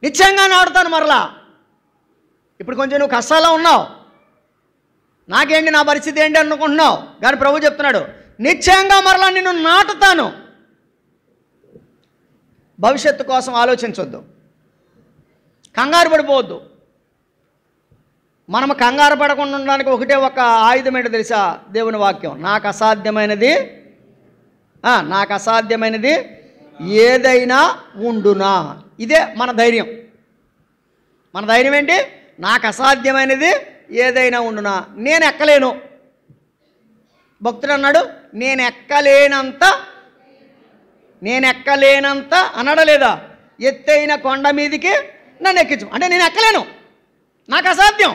నిశ్చయంగా నాటుతాను మరలా. ఇప్పుడు కొంచెం నువ్వు కష్టాల్లో ఉన్నావు, నాకేంటి నా పరిస్థితి ఏంటి అనుకుంటున్నావు, కానీ ప్రభు చెప్తున్నాడు నిశ్చయంగా మరలా నిన్ను నాటుతాను. భవిష్యత్తు కోసం ఆలోచించొద్దు, కంగారు పడిపోవద్దు. మనము కంగారు పడకుండా ఉండడానికి ఒకటే ఒక ఆయుధం ఏంటో తెలుసా? దేవుని వాక్యం. నాకు అసాధ్యమైనది ఏదైనా ఉండునా. ఇదే మన ధైర్యం. మన ధైర్యం ఏంటి? నాకు అసాధ్యమైనది ఏదైనా ఉండునా. నేను ఎక్కలేను. భక్తుడు అన్నాడు నేను ఎక్కలేనంత అనడలేదా? ఎత్తైన కొండ మీదికి నన్ను ఎక్కించు అంటే నేను ఎక్కలేను, నాకు అసాధ్యం,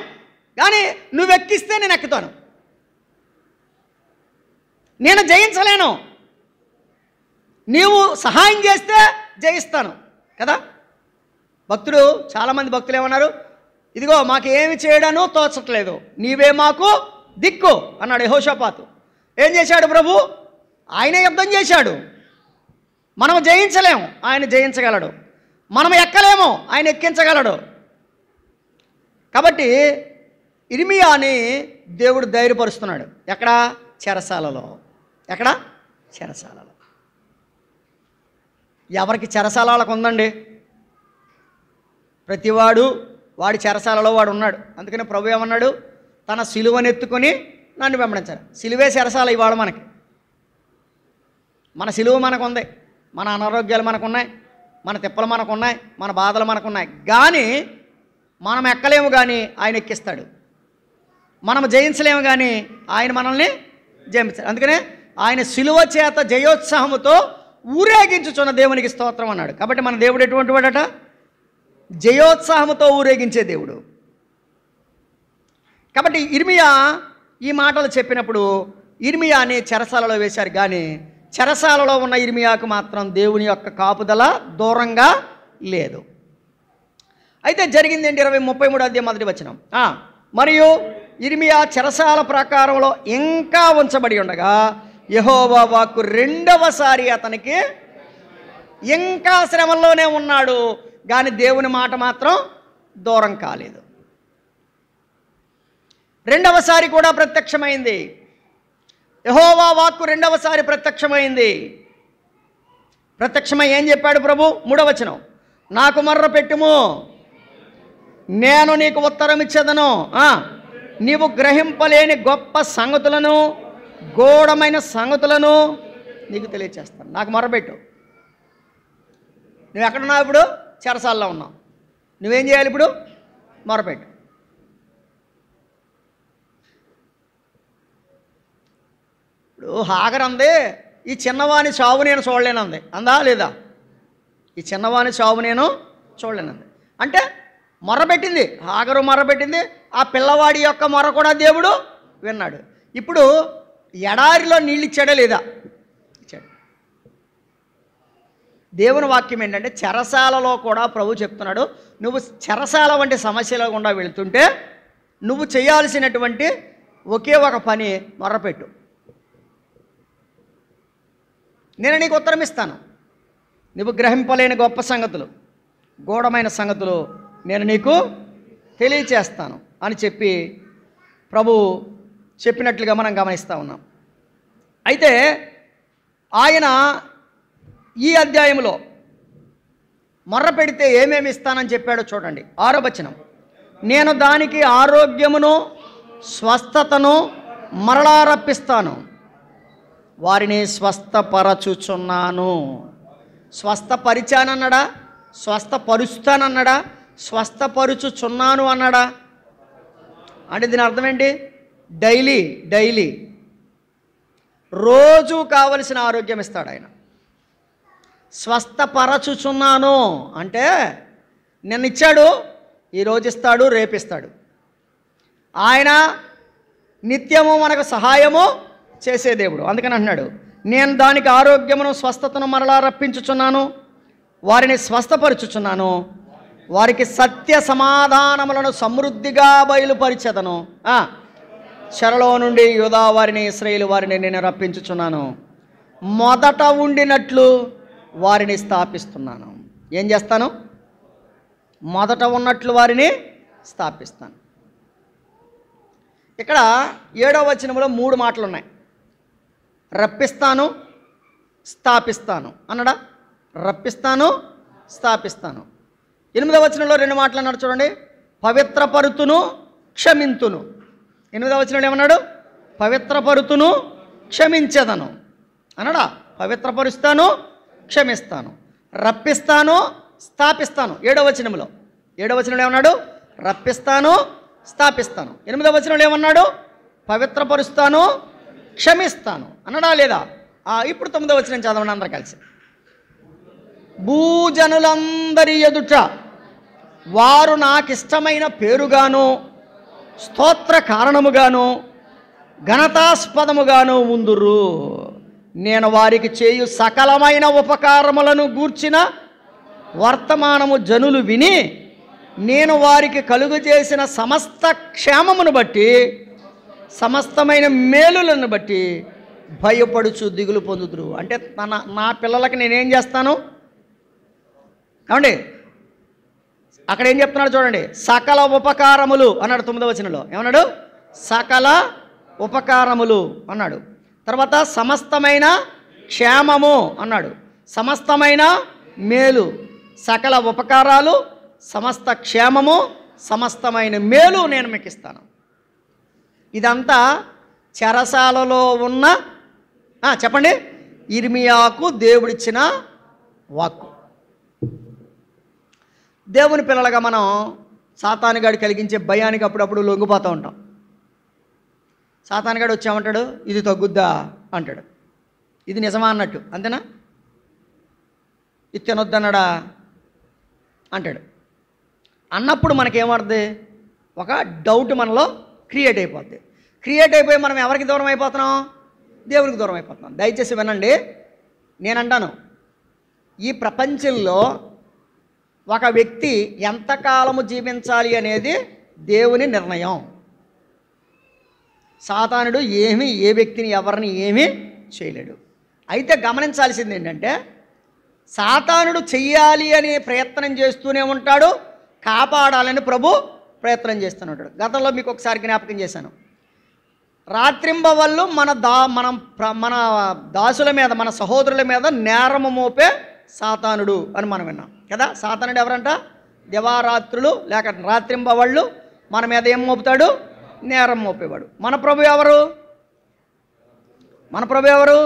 కానీ నువ్వు ఎక్కిస్తే నేను ఎక్కుతాను. నేను జయించలేను, నీవు సహాయం చేస్తే జయిస్తాను కదా. భక్తుడు, చాలామంది భక్తులు ఏమన్నారు? ఇదిగో మాకు ఏమి చేయడాను తోచట్లేదు, నీవే మాకు దిక్కు అన్నాడు యెహోషాపాతు. ఏం చేశాడు ప్రభు? ఆయనే యుద్ధం చేశాడు. మనం జయించలేము, ఆయన జయించగలడు. మనం ఎక్కలేము, ఆయన ఎక్కించగలడు. కాబట్టి ఇర్మియాని దేవుడు ధైర్యపరుస్తున్నాడు. ఎక్కడ? చెరసాలలో. ఎక్కడ? చెరసాలలో. ఎవరికి చెరసాల వాళ్ళకు ఉందండి. ప్రతివాడు వాడి చెరసాలలో వాడు ఉన్నాడు. అందుకని ప్రభు ఏమన్నాడు? తన సిలువనెత్తుకొని నన్ను వెంబడించారు. సిలువే చెరసాల ఇవాళ మనకి. మన సిలువ మనకు ఉంది, మన అనారోగ్యాలు మనకున్నాయి, మన తిప్పలు మనకున్నాయి, మన బాధలు మనకున్నాయి, కానీ మనం ఎక్కలేము, కానీ ఆయన ఎక్కిస్తాడు. మనం జయించలేము, కానీ ఆయన మనల్ని జయించాడు. అందుకనే ఆయన సిలువ చేత జయోత్సాహముతో ఊరేగించుచున్న దేవునికి స్తోత్రం అన్నాడు. కాబట్టి మన దేవుడు ఎటువంటి వాడట? జయోత్సాహముతో ఊరేగించే దేవుడు. కాబట్టి ఇర్మియా ఈ మాటలు చెప్పినప్పుడు ఇర్మియాని చెరసాలలో వేశారు, కానీ చెరసాలలో ఉన్న ఇర్మియాకు మాత్రం దేవుని యొక్క కాపుదల దూరంగా లేదు. అయితే జరిగింది ఏంటి? 33వ అధ్యాయం మొదటి వచనం. మరియు ఇర్మియా చెరసాల ప్రాకారంలో ఇంకా ఉంచబడి ఉండగా యెహోవా వాక్కు రెండవసారి అతనికి, ఇంకా శ్రమల్లోనే ఉన్నాడు, కానీ దేవుని మాట మాత్రం దూరం కాలేదు. రెండవసారి కూడా ప్రత్యక్షమైంది. యెహోవా వాక్కు రెండవసారి ప్రత్యక్షమైంది. ప్రత్యక్షమై ఏం చెప్పాడు ప్రభు? 3వ వచనం, నాకు మొర్ర పెట్టుము, నేను నీకు ఉత్తరం ఇచ్చేదను, నీవు గ్రహింపలేని గొప్ప సంగతులను, గూఢమైన సంగతులను నీకు తెలియచేస్తాను. నాకు మొర్రపెట్టు. నువ్వు ఎక్కడున్నావు? ఇప్పుడు చెరసాల్లో ఉన్నావు. నువ్వేం చేయాలి? ఇప్పుడు మొర్రపెట్టు. ఇప్పుడు హాగర్ అంది, ఈ చిన్నవాని చావు నేను చూడలేనంది. అందా లేదా? ఈ చిన్నవాని చావు నేను చూడలేనంది అంటే మొర్రపెట్టింది. హాగరు మొర్రపెట్టింది, ఆ పిల్లవాడి యొక్క మొర్ర కూడా దేవుడు విన్నాడు. ఇప్పుడు ఎడారిలో నీళ్ళు ఇచ్చాడా లేదా? ఇచ్చాడు. దేవుని వాక్యం ఏంటంటే చెరసాలలో కూడా ప్రభు చెప్తున్నాడు, నువ్వు చెరసాల వంటి సమస్యల గుండా వెళుతుంటే నువ్వు చేయాల్సినటువంటి ఒకే ఒక పని, మొర్రపెట్టు, నేను నీకు ఉత్తరం ఇస్తాను. నువ్వు గ్రహింపలేని గొప్ప సంగతులు, గూఢమైన సంగతులు నేను నీకు తెలియచేస్తాను అని చెప్పి ప్రభు చెప్పినట్లుగా మనం గమనిస్తూ ఉన్నాం. అయితే ఆయన ఈ అధ్యాయంలో మొర్ర పెడితే ఏమేమి ఇస్తానని చెప్పాడో చూడండి. 6వ వచనం, నేను దానికి ఆరోగ్యమును స్వస్థతను మరలా రప్పిస్తాను, వారిని స్వస్థపరచుచున్నాను. స్వస్థపరిచానన్నాడా? స్వస్థపరుస్తానన్నాడా? స్వస్థపరుచుచున్నాను అన్నాడా? అంటే దీని అర్థం ఏంటి? డైలీ రోజు కావలసిన ఆరోగ్యం ఇస్తాడు ఆయన. స్వస్థపరచుచున్నాను అంటే నిన్న ఇచ్చాడు, ఈరోజు ఇస్తాడు, రేపిస్తాడు. ఆయన నిత్యము మనకు సహాయము చేసే దేవుడు. అందుకని అంటున్నాడు, నేను దానికి ఆరోగ్యమును స్వస్థతను మరలా రప్పించుచున్నాను, వారిని స్వస్థపరచుచున్నాను, వారికి సత్య సమాధానములను సమృద్ధిగా బయలుపరిచెదను. చెరలో నుండి యూదా వారిని ఇశ్రాయేలు వారిని నేను రప్పించుచున్నాను. మొదట ఉండినట్లు వారిని స్థాపిస్తున్నాను. ఏం చేస్తాను? మొదట ఉన్నట్లు వారిని స్థాపిస్తాను. ఇక్కడ 7వ వచనంలో 3 మాటలు ఉన్నాయి. రప్పిస్తాను, స్థాపిస్తాను అన్నాడా? రప్పిస్తాను, స్థాపిస్తాను. 8వ వచనంలో 2 మాటలు అన్నాడు చూడండి. పవిత్రపరుతును, క్షమింతును. 8వ వచనంలో ఏమన్నాడు? పవిత్రపరుతును, క్షమించదను అన్నాడా? పవిత్రపరుస్తాను, క్షమిస్తాను, రప్పిస్తాను, స్థాపిస్తాను. 7వ వచనంలో ఏమన్నాడు? రప్పిస్తాను, స్థాపిస్తాను. 8వ వచనంలో ఏమన్నాడు? పవిత్రపరుస్తాను, క్షమిస్తాను అన్నాడా లేదా? ఇప్పుడు 9వ వచనం చదవండి అందరూ కలిసి. భూజనులందరి ఎదుట వారు నాకిష్టమైన పేరుగాను స్తోత్ర కారణముగాను ఘనతాస్పదముగాను ఉందురు. నేను వారికి చేయు సకలమైన ఉపకారములను గూర్చిన వర్తమానము జనులు విని నేను వారికి కలుగజేసిన సమస్త క్షేమమును బట్టి సమస్తమైన మేలులను బట్టి భయపడుచు దిగులు పొందుదురు. అంటే నా పిల్లలకి నేనేం చేస్తాను ఏమండి? అక్కడ ఏం చెప్తున్నాడు చూడండి. సకల ఉపకారములు అన్నాడు 9వ వచనంలో. ఏమన్నాడు? సకల ఉపకారములు అన్నాడు. తర్వాత సమస్తమైన క్షేమము అన్నాడు. సమస్తమైన మేలు, సకల ఉపకారాలు, సమస్త క్షేమము, సమస్తమైన మేలు నేను మీకు ఇస్తాను. ఇదంతా చెరసాలలో ఉన్న చెప్పండి ఇర్మియాకు దేవుడిచ్చిన వాక్కు. దేవుని పిల్లలుగా మనం సాతానుగాడు కలిగించే భయానికి అప్పుడప్పుడు లొంగిపోతూ ఉంటాం. సాతానుగాడు వచ్చామంటాడు, ఇది తగ్గుద్దా అంటాడు. ఇది నిజమా అన్నట్టు, అంతేనా? ఇది తినొద్దన్నాడా అంటాడు. అన్నప్పుడు మనకేమవుతుంది? ఒక డౌట్ మనలో క్రియేట్ అయిపోద్ది. క్రియేట్ అయిపోయి మనం ఎవరికి దూరం అయిపోతున్నాం? దేవునికి దూరం అయిపోతున్నాం. దయచేసి వినండి, నేనంటాను, ఈ ప్రపంచంలో ఒక వ్యక్తి ఎంతకాలము జీవించాలి అనేది దేవుని నిర్ణయం. సాతానుడు ఏ వ్యక్తిని ఎవరిని ఏమీ చేయలేడు. అయితే గమనించాల్సింది ఏంటంటే, సాతానుడు చెయ్యాలి అని ప్రయత్నం చేస్తూనే ఉంటాడు, కాపాడాలని ప్రభు ప్రయత్నం చేస్తూనే ఉంటాడు. గతంలో మీకు ఒకసారి జ్ఞాపకం చేశాను. రాత్రింబవళ్ళు మన దాసుల మీద, మన సహోదరుల మీద నేరము మోపే సాతానుడు అని మనం విన్నాం కదా. సాతానుడు ఎవరంట? దివారాత్రులు లేక రాత్రింబవళ్ళు మన మీద ఏం మోపుతాడు? నేరం మోపేవాడు. మన ప్రభు ఎవరు? మన ప్రభు ఎవరు?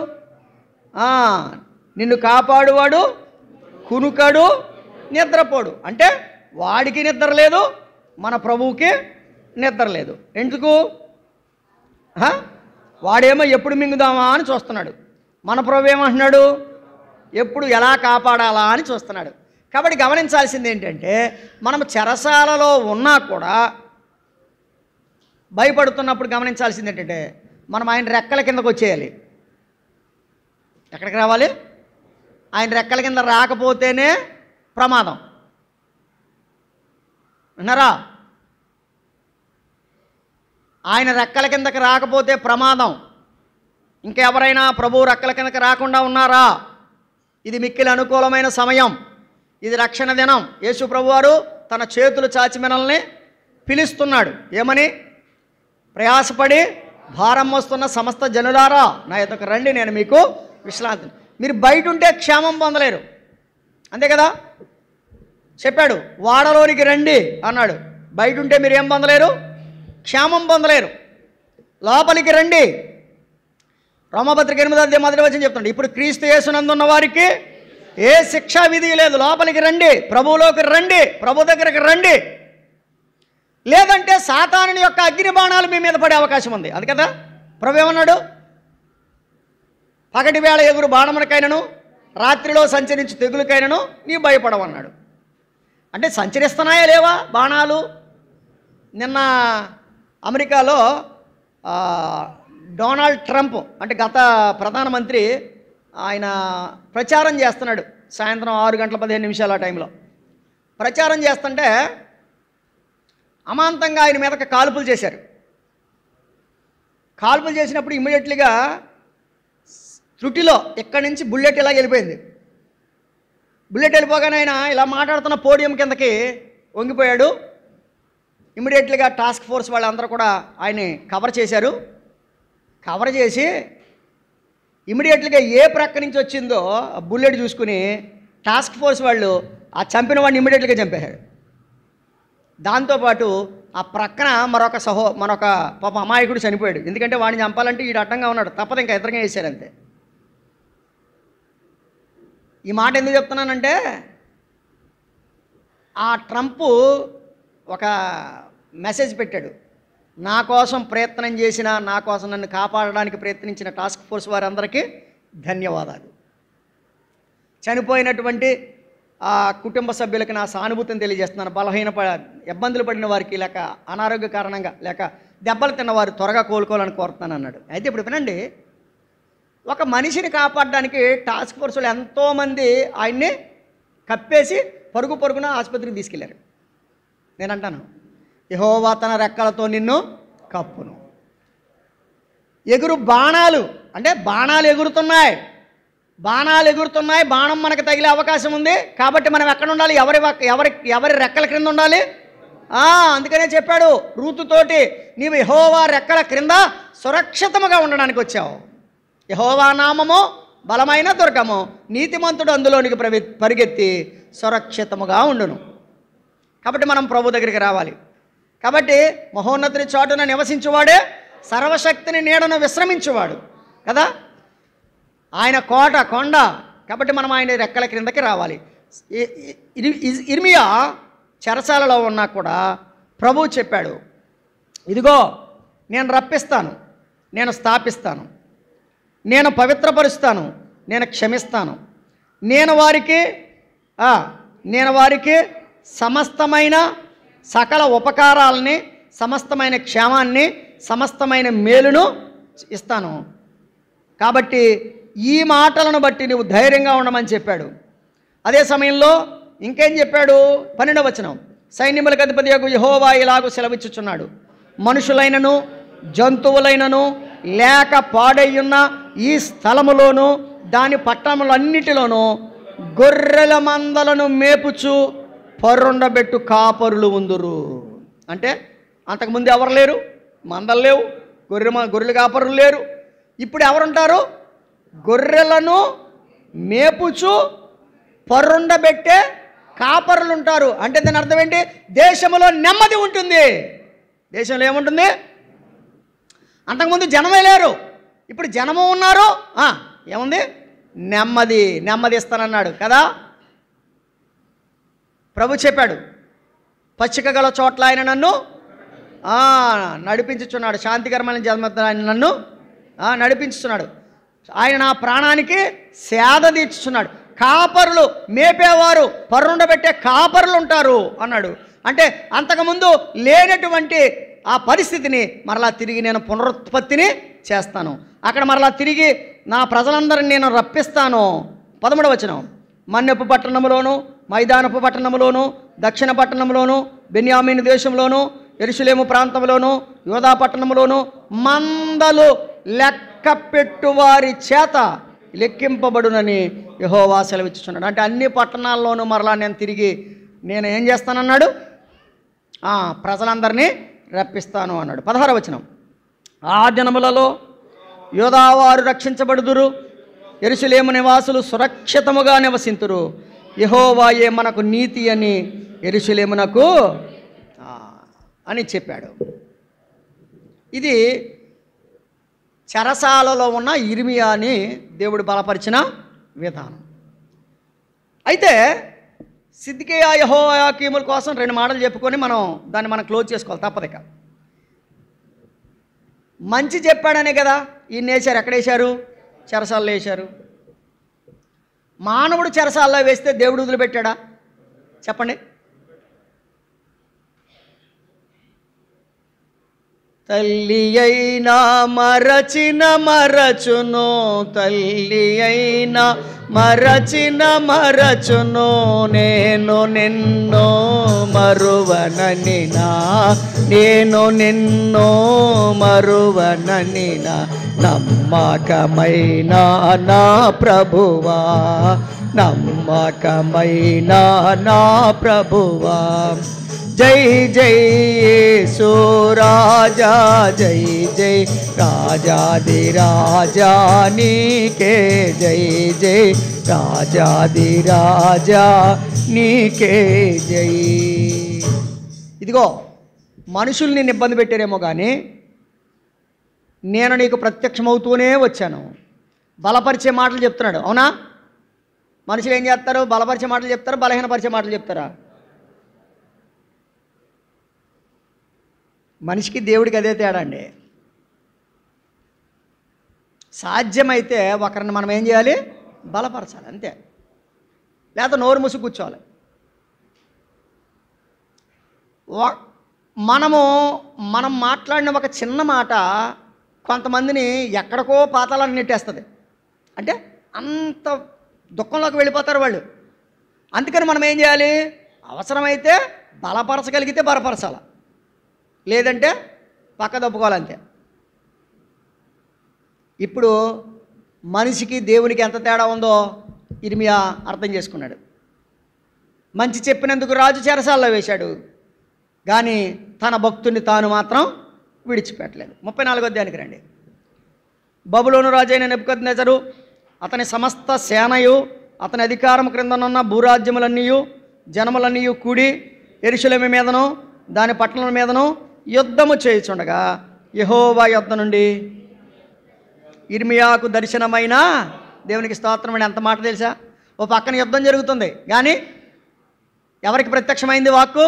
నిన్ను కాపాడువాడు, కునుకడు, నిద్రపోడు. అంటే వాడికి నిద్ర లేదు, మన ప్రభువుకి నిద్ర లేదు. ఎందుకు? వాడేమో ఎప్పుడు మింగుదామా అని చూస్తున్నాడు. మన ప్రభు ఏమంటున్నాడు? ఎప్పుడు ఎలా కాపాడాలా అని చూస్తున్నాడు. కాబట్టి గమనించాల్సింది ఏంటంటే, మనం చెరసాలలో ఉన్నా కూడా భయపడుతున్నప్పుడు గమనించాల్సింది ఏంటంటే, మనం ఆయన రెక్కల కిందకు వచ్చేయాలి. ఎక్కడికి రావాలి? ఆయన రెక్కల కింద రాకపోతేనే ప్రమాదం. విన్నారా? ఆయన రెక్కల కిందకి రాకపోతే ప్రమాదం. ఇంకెవరైనా ప్రభు రెక్కల కిందకి రాకుండా ఉన్నారా? ఇది మిక్కిలి అనుకూలమైన సమయం. ఇది రక్షణ దినం. యేసు ప్రభువారు తన చేతులు చాచి మనల్ని పిలుస్తున్నాడు. ఏమని? ప్రయాసపడి భారం మోస్తున్న సమస్త జనులారా నా యొద్దకు రండి, నేను మీకు విశ్రాంతి. మీరు బయట ఉంటే క్షేమం పొందలేరు, అంతే కదా. చెప్పాడు, వాడలోనికి రండి అన్నాడు. బయట ఉంటే మీరు ఏం పొందలేరు? క్షేమం పొందలేరు. లోపలికి రండి. రోమపత్రిక 8వ అధ్యాయం 1వ వచనం చెప్తున్నాడు, ఇప్పుడు క్రీస్తు యేసునందున్న వారికి ఏ శిక్షా విధి లేదు. లోపలికి రండి, ప్రభువులోకి రండి, ప్రభు దగ్గరికి రండి. లేదంటే సాతానుని యొక్క అగ్ని బాణాలు మీ మీద పడే అవకాశం ఉంది. అది కదా ప్రభు ఏమన్నాడు? పగటి వేళ ఎగురు బాణమునకైనను రాత్రిలో సంచరించు తెగులకైనను నీ భయపడవన్నాడు. అంటే సంచరిస్తున్నాయా లేవా బాణాలు? నిన్న అమెరికాలో డొనాల్డ్ ట్రంప్ అంటే గత ప్రధానమంత్రి, ఆయన ప్రచారం చేస్తున్నాడు. సాయంత్రం 6:15 ఆ టైంలో ప్రచారం చేస్తుంటే అమాంతంగా ఆయన మీదకి కాల్పులు చేశారు. కాల్పులు చేసినప్పుడు ఇమ్మీడియట్లీగా త్రుటిలో ఇక్కడి నుంచి బుల్లెట్ ఇలా వెళ్ళిపోయింది. బుల్లెట్ వెళ్ళిపోగానే ఆయన ఇలా మాట్లాడుతున్న పోడియం కిందకి వంగిపోయాడు. ఇమ్మీడియట్లీగా టాస్క్ ఫోర్స్ వాళ్ళందరూ కూడా ఆయన్ని కవర్ చేశారు. కవర్ చేసి ఇమ్మీడియట్లీగా ఏ ప్రక్క నుంచి వచ్చిందో బుల్లెట్ చూసుకుని టాస్క్ ఫోర్స్ వాళ్ళు ఆ చంపిన వాడిని ఇమ్మీడియట్లీగా చంపేశాడు. దాంతోపాటు ఆ ప్రక్కన మరొక పాప అమాయకుడు చనిపోయాడు. ఎందుకంటే వాడిని చంపాలంటే వీడు అడ్డంగా ఉన్నాడు, తప్పదు, ఇంకా ఎదురుగా వేశారంతే. ఈ మాట ఎందుకు చెప్తున్నానంటే ఆ ట్రంప్ ఒక మెసేజ్ పెట్టాడు. నా కోసం ప్రయత్నం చేసిన, నా కోసం నన్ను కాపాడడానికి ప్రయత్నించిన టాస్క్ ఫోర్స్ వారందరికీ ధన్యవాదాలు. చనిపోయినటువంటి ఆ కుటుంబ సభ్యులకి నా సానుభూతిని తెలియజేస్తున్నాను. ఇబ్బందులు పడిన వారికి, లేక అనారోగ్య కారణంగా, లేక దెబ్బలు తిన్నవారు త్వరగా కోలుకోవాలని కోరుతున్నాను అన్నాడు. అయితే ఇప్పుడు వినండి, ఒక మనిషిని కాపాడడానికి టాస్క్ ఫోర్స్ వాళ్ళు ఎంతోమంది ఆయన్ని కప్పేసి పరుగున ఆసుపత్రికి తీసుకెళ్లారు. నేను అంటాను, యెహోవా తన రెక్కలతో నిన్ను కప్పును. బాణాలు అంటే బాణాలు ఎగురుతున్నాయి, బాణం మనకు తగిలే అవకాశం ఉంది. కాబట్టి మనం ఎక్కడ ఉండాలి? ఎవరి రెక్కల క్రింద ఉండాలి? అందుకనే చెప్పాడు రూతుతోటి, నీవు యెహోవా రెక్కల క్రింద సురక్షితముగా ఉండడానికి వచ్చావు. యెహోవా నామము బలమైన దుర్గము, నీతిమంతుడు అందులోనికి పరిగెత్తి సురక్షితముగా ఉండును. కాబట్టి మనం ప్రభు దగ్గరికి రావాలి. కాబట్టి మహోన్నతుని చాటున నివసించువాడే సర్వశక్తిని నీడను విశ్రమించువాడు కదా, ఆయన కొండ. కాబట్టి మనం ఆయన రెక్కల క్రిందకి రావాలి. ఇర్మియా చెరసాలలో ఉన్నా కూడా ప్రభువు చెప్పాడు, ఇదిగో నేను రప్పిస్తాను, నేను స్థాపిస్తాను, నేను పవిత్రపరుస్తాను, నేను క్షమిస్తాను, నేను వారికి సమస్తమైన సకల ఉపకారాలని, సమస్తమైన క్షేమాన్ని, సమస్తమైన మేలును ఇస్తాను. కాబట్టి ఈ మాటలను బట్టి నువ్వు ధైర్యంగా ఉండమని చెప్పాడు. అదే సమయంలో ఇంకేం చెప్పాడు? 12వ వచనం, సైన్యములకు అధిపతియగు యెహోవా ఇలాగు సెలవిచ్చుచున్నాడు, మనుషులైనను జంతువులైనను లేక పాడయ్యున్న ఈ స్థలములోను దాని పట్టణములన్నిటిలోనూ గొర్రెల మందలను మేపుచు పరుండబెట్టు కాపరులు ఉందురు. అంటే అంతకుముందు ఎవరు లేరు, మందలు లేవు, గొర్రెలు కాపరులు లేరు. ఇప్పుడు ఎవరుంటారు? గొర్రెలను మేపుచు పరుండబెట్టే కాపరులు ఉంటారు. అంటే దాని అర్థం ఏంటి? దేశంలో నెమ్మది ఉంటుంది. దేశంలో ఏముంటుంది? అంతకుముందు జనమే లేరు, ఇప్పుడు జనము ఉన్నారు. ఏముంది? నెమ్మది ఇస్తానన్నాడు కదా. ప్రభు చెప్పాడు, పచ్చిక గల చోట్ల ఆయన నన్ను నడిపించుచున్నాడు, శాంతికరమైన జన్మతో ఆయన నన్ను నడిపించుతున్నాడు, ఆయన నా ప్రాణానికి సేద తీర్చుచున్నాడు. కాపరులు మేపేవారు, పరుండబెట్టే కాపరులు ఉంటారు అన్నాడు. అంటే అంతకుముందు లేనటువంటి ఆ పరిస్థితిని మరలా తిరిగి నేను పునరుత్పత్తిని చేస్తాను. అక్కడ మరలా తిరిగి నా ప్రజలందరిని నేను రప్పిస్తాను. 13వ వచనం, మన్నెపు పట్టణములోను, మైదానపు పట్టణములోను, దక్షిణ పట్టణంలోను, బెన్యామీను దేశంలోను, యెరూషలేము ప్రాంతంలోను, యోధా పట్టణంలోను మందలు లెక్క పెట్టువారి చేత లెక్కింపబడునని యెహోవా సెలవిచ్చుచున్నాడు. అంటే అన్ని పట్టణాల్లోనూ మరలా నేను ఏం చేస్తానన్నాడు? ప్రజలందరినీ రప్పిస్తాను అన్నాడు. 16వ వచనం, ఆ దినములలో యోధావారు రక్షించబడుదురు, యెరూషలేము నివాసులు సురక్షితముగా నివసింతురు, యెహోవాయే మనకు నీతి అని యెరూషలేమునకు అని చెప్పాడు. ఇది చెరసాలలో ఉన్న ఇర్మియాని దేవుడు బలపరిచిన విధానం. అయితే సిద్కియా యెహోయాకీముల కోసం 2 మాటలు చెప్పుకొని దాన్ని క్లోజ్ చేసుకోవాలి, తప్పదిక. మంచి చెప్పాడనే కదా ఈయన వేశారు. ఎక్కడేశారు? చెరసాలలో వేశారు. మానవుడు చెరసాలలో వేస్తే దేవుడు వదిలిపెట్టాడా? చెప్పండి. తల్లి అయినా మరచును, తల్లి అయినా మరచిన మరచును నేను నిన్ను మరువననినా, నేను నిన్ను మరువననినా. నమ్మకమైన నా ప్రభువా, నమ్మకమైన నా ప్రభువా. జై జై యేసు రాజా, జై జై రాజాది రాజా నీకే జై జై, రాజాది రాజా నీకే జై. ఇదిగో మనుషులు నిన్ను ఇబ్బంది పెట్టారేమో కానీ నేను నీకు ప్రత్యక్షమవుతూనే వచ్చాను. బలపరిచే మాటలు చెప్తున్నాడు, అవునా? మనుషులు ఏం చేస్తారు? బలపరిచే మాటలు చెప్తారు, బలహీనపరిచే మాటలు చెప్తారా? మనిషికి దేవుడికి అదే తేడా అండి. సాధ్యమైతే ఒకరిని మనం ఏం చేయాలి? బలపరచాలి, అంతే. లేకపోతే నోరు మూసి కూర్చోవాలి. మనం మాట్లాడిన ఒక చిన్న మాట కొంతమందిని ఎక్కడికో పాతాలను నెట్టేస్తుంది. అంటే అంత దుఃఖంలోకి వెళ్ళిపోతారు వాళ్ళు. అందుకని మనం ఏం చేయాలి? అవసరమైతే బలపరచగలిగితే బలపరచాలి, లేదంటే పక్క దప్పుకోవాలంతే. ఇప్పుడు మనిషికి దేవునికి ఎంత తేడా ఉందో ఇర్మియా అర్థం చేసుకున్నాడు. మంచి చెప్పినందుకు రాజు చెరసాల్లో వేశాడు, కానీ తన భక్తుని తాను మాత్రం విడిచిపెట్టలేదు. 34వ అధ్యాయానికి రండి. బబులోను రాజైన నెబుకద్నెజరు అతని సమస్త సేనయు అతని అధికారం క్రిందనున్న భూరాజ్యములన్నీ జనములన్నీ కూడి యెరూషలేము మీదను దాని పట్టణముల మీదను యుద్ధము చేయుచుండగా యెహోవా యొద్ద నుండి ఇర్మియాకు దర్శనమైన, దేవునికి స్తోత్రం అండి. ఎంత మాట తెలుసా? ఓ పక్కన యుద్ధం జరుగుతుంది, కానీ ఎవరికి ప్రత్యక్షమైంది వాక్కు?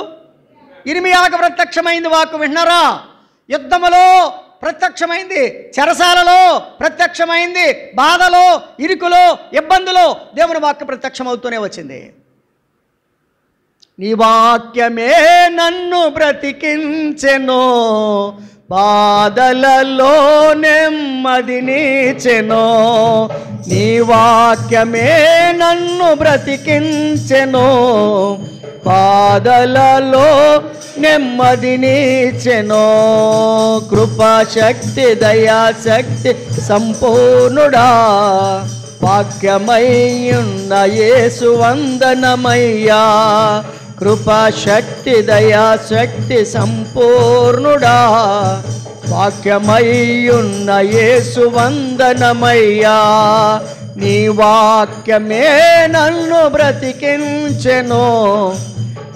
ఇర్మియాకు ప్రత్యక్షమైంది వాక్కు. వింటున్నారా? యుద్ధములో ప్రత్యక్షమైంది, చెరసాలలో ప్రత్యక్షమైంది, బాధలో, ఇరుకులో, ఇబ్బందులో దేవుని వాక్యం ప్రత్యక్షమవుతూనే వచ్చింది. నీ వాక్యమే నన్ను బ్రతికించెను, బాధలలో నెమ్మదినిచెను. నీ వాక్యమే నన్ను బ్రతికించెను, బాధలలో నెమ్మదినిచెను. కృపాశక్తి దయాశక్తి సంపూర్ణుడా, వాక్యమయ్యున్న యేసు వందనమయ్యా. కృపాశక్తి దయాశక్తి సంపూర్ణుడా, వాక్యమయ్యున్న యేసు వందనమయ్యా. నీ వాక్యమే నన్ను బ్రతికించెను,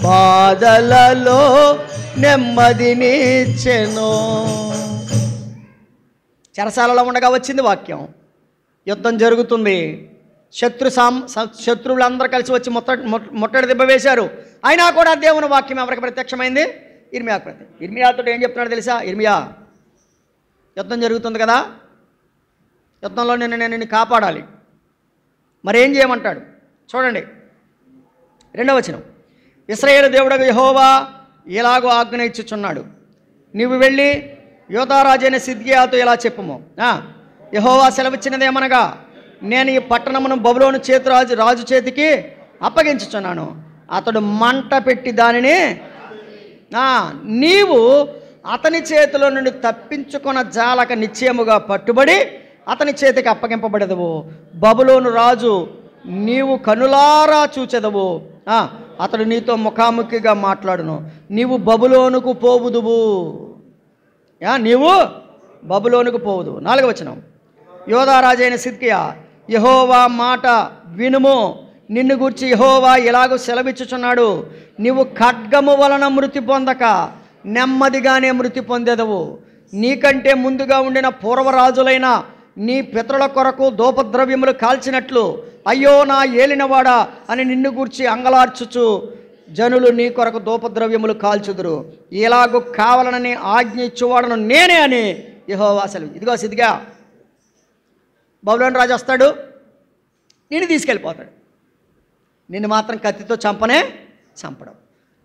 బాధలలో నెమ్మదినిచ్చెను. చెరసాలలో ఉండగా వచ్చింది వాక్యం. యుద్ధం జరుగుతుంది, శత్రువులందరూ కలిసి వచ్చి ముట్టడి దెబ్బ వేశారు. అయినా కూడా దేవుని వాక్యం ఎవరికి ప్రత్యక్షమైంది? ఇర్మియాకు. ఇర్మియాతో ఏం చెప్తున్నాడు తెలుసా? ఇర్మియా, యుద్ధం జరుగుతుంది కదా, యుద్ధంలో నేను నిన్ను కాపాడాలి, మరేం చేయమంటాడు చూడండి. 2వ వచనం. ఇశ్రాయేలు దేవుడగు యెహోవా ఇలాగో ఆజ్ఞ ఇచ్చుచున్నాడు, నీవు వెళ్ళి యోధారాజైన సిద్కియాతో ఇలా చెప్పుము, యెహోవా సెలవిచ్చినదేమనగా, నేను ఈ పట్టణమును బబులోను రాజు చేతికి అప్పగించుచున్నాను. అతడు మంట పెట్టి దానిని నీవు అతని చేతిలో నుండి తప్పించుకున్న జాలక నిశ్చయముగా పట్టుబడి అతని చేతికి అప్పగింపబడదవు. బబులోను రాజు నీవు కనులారా చూచెదవు, అతడు నీతో ముఖాముఖిగా మాట్లాడును. నీవు బబులోనుకు పోవుదువు, నీవు బబులోనుకు పోవుదు. 4వ వచనం. యోధారాజైన సిద్కియా, యెహోవా మాట వినుము, నిన్ను గూర్చి యెహోవా ఇలాగూ సెలవిచ్చుచున్నాడు, నీవు ఖడ్గము వలన మృతి పొందక నెమ్మదిగానే మృతి పొందెదవు. నీకంటే ముందుగా ఉండిన పూర్వరాజులైన నీ పితరుల కొరకు ధూపద్రవ్యములు కాల్చినట్లు అయ్యో నా ఏలినవాడా అని నిన్ను గూర్చి అంగలార్చుచు జనులు నీ కొరకు ధూపద్రవ్యములు కాల్చుదురు. ఇలాగూ కావాలనని ఆజ్ఞ ఇచ్చువాడను నేనే అని యెహోవా సెలవు. ఇదిగో సిద్కియా, బబులోను రాజు వస్తాడు, నిన్ను తీసుకెళ్ళిపోతాడు. నిన్ను మాత్రం కత్తితో చంపడం.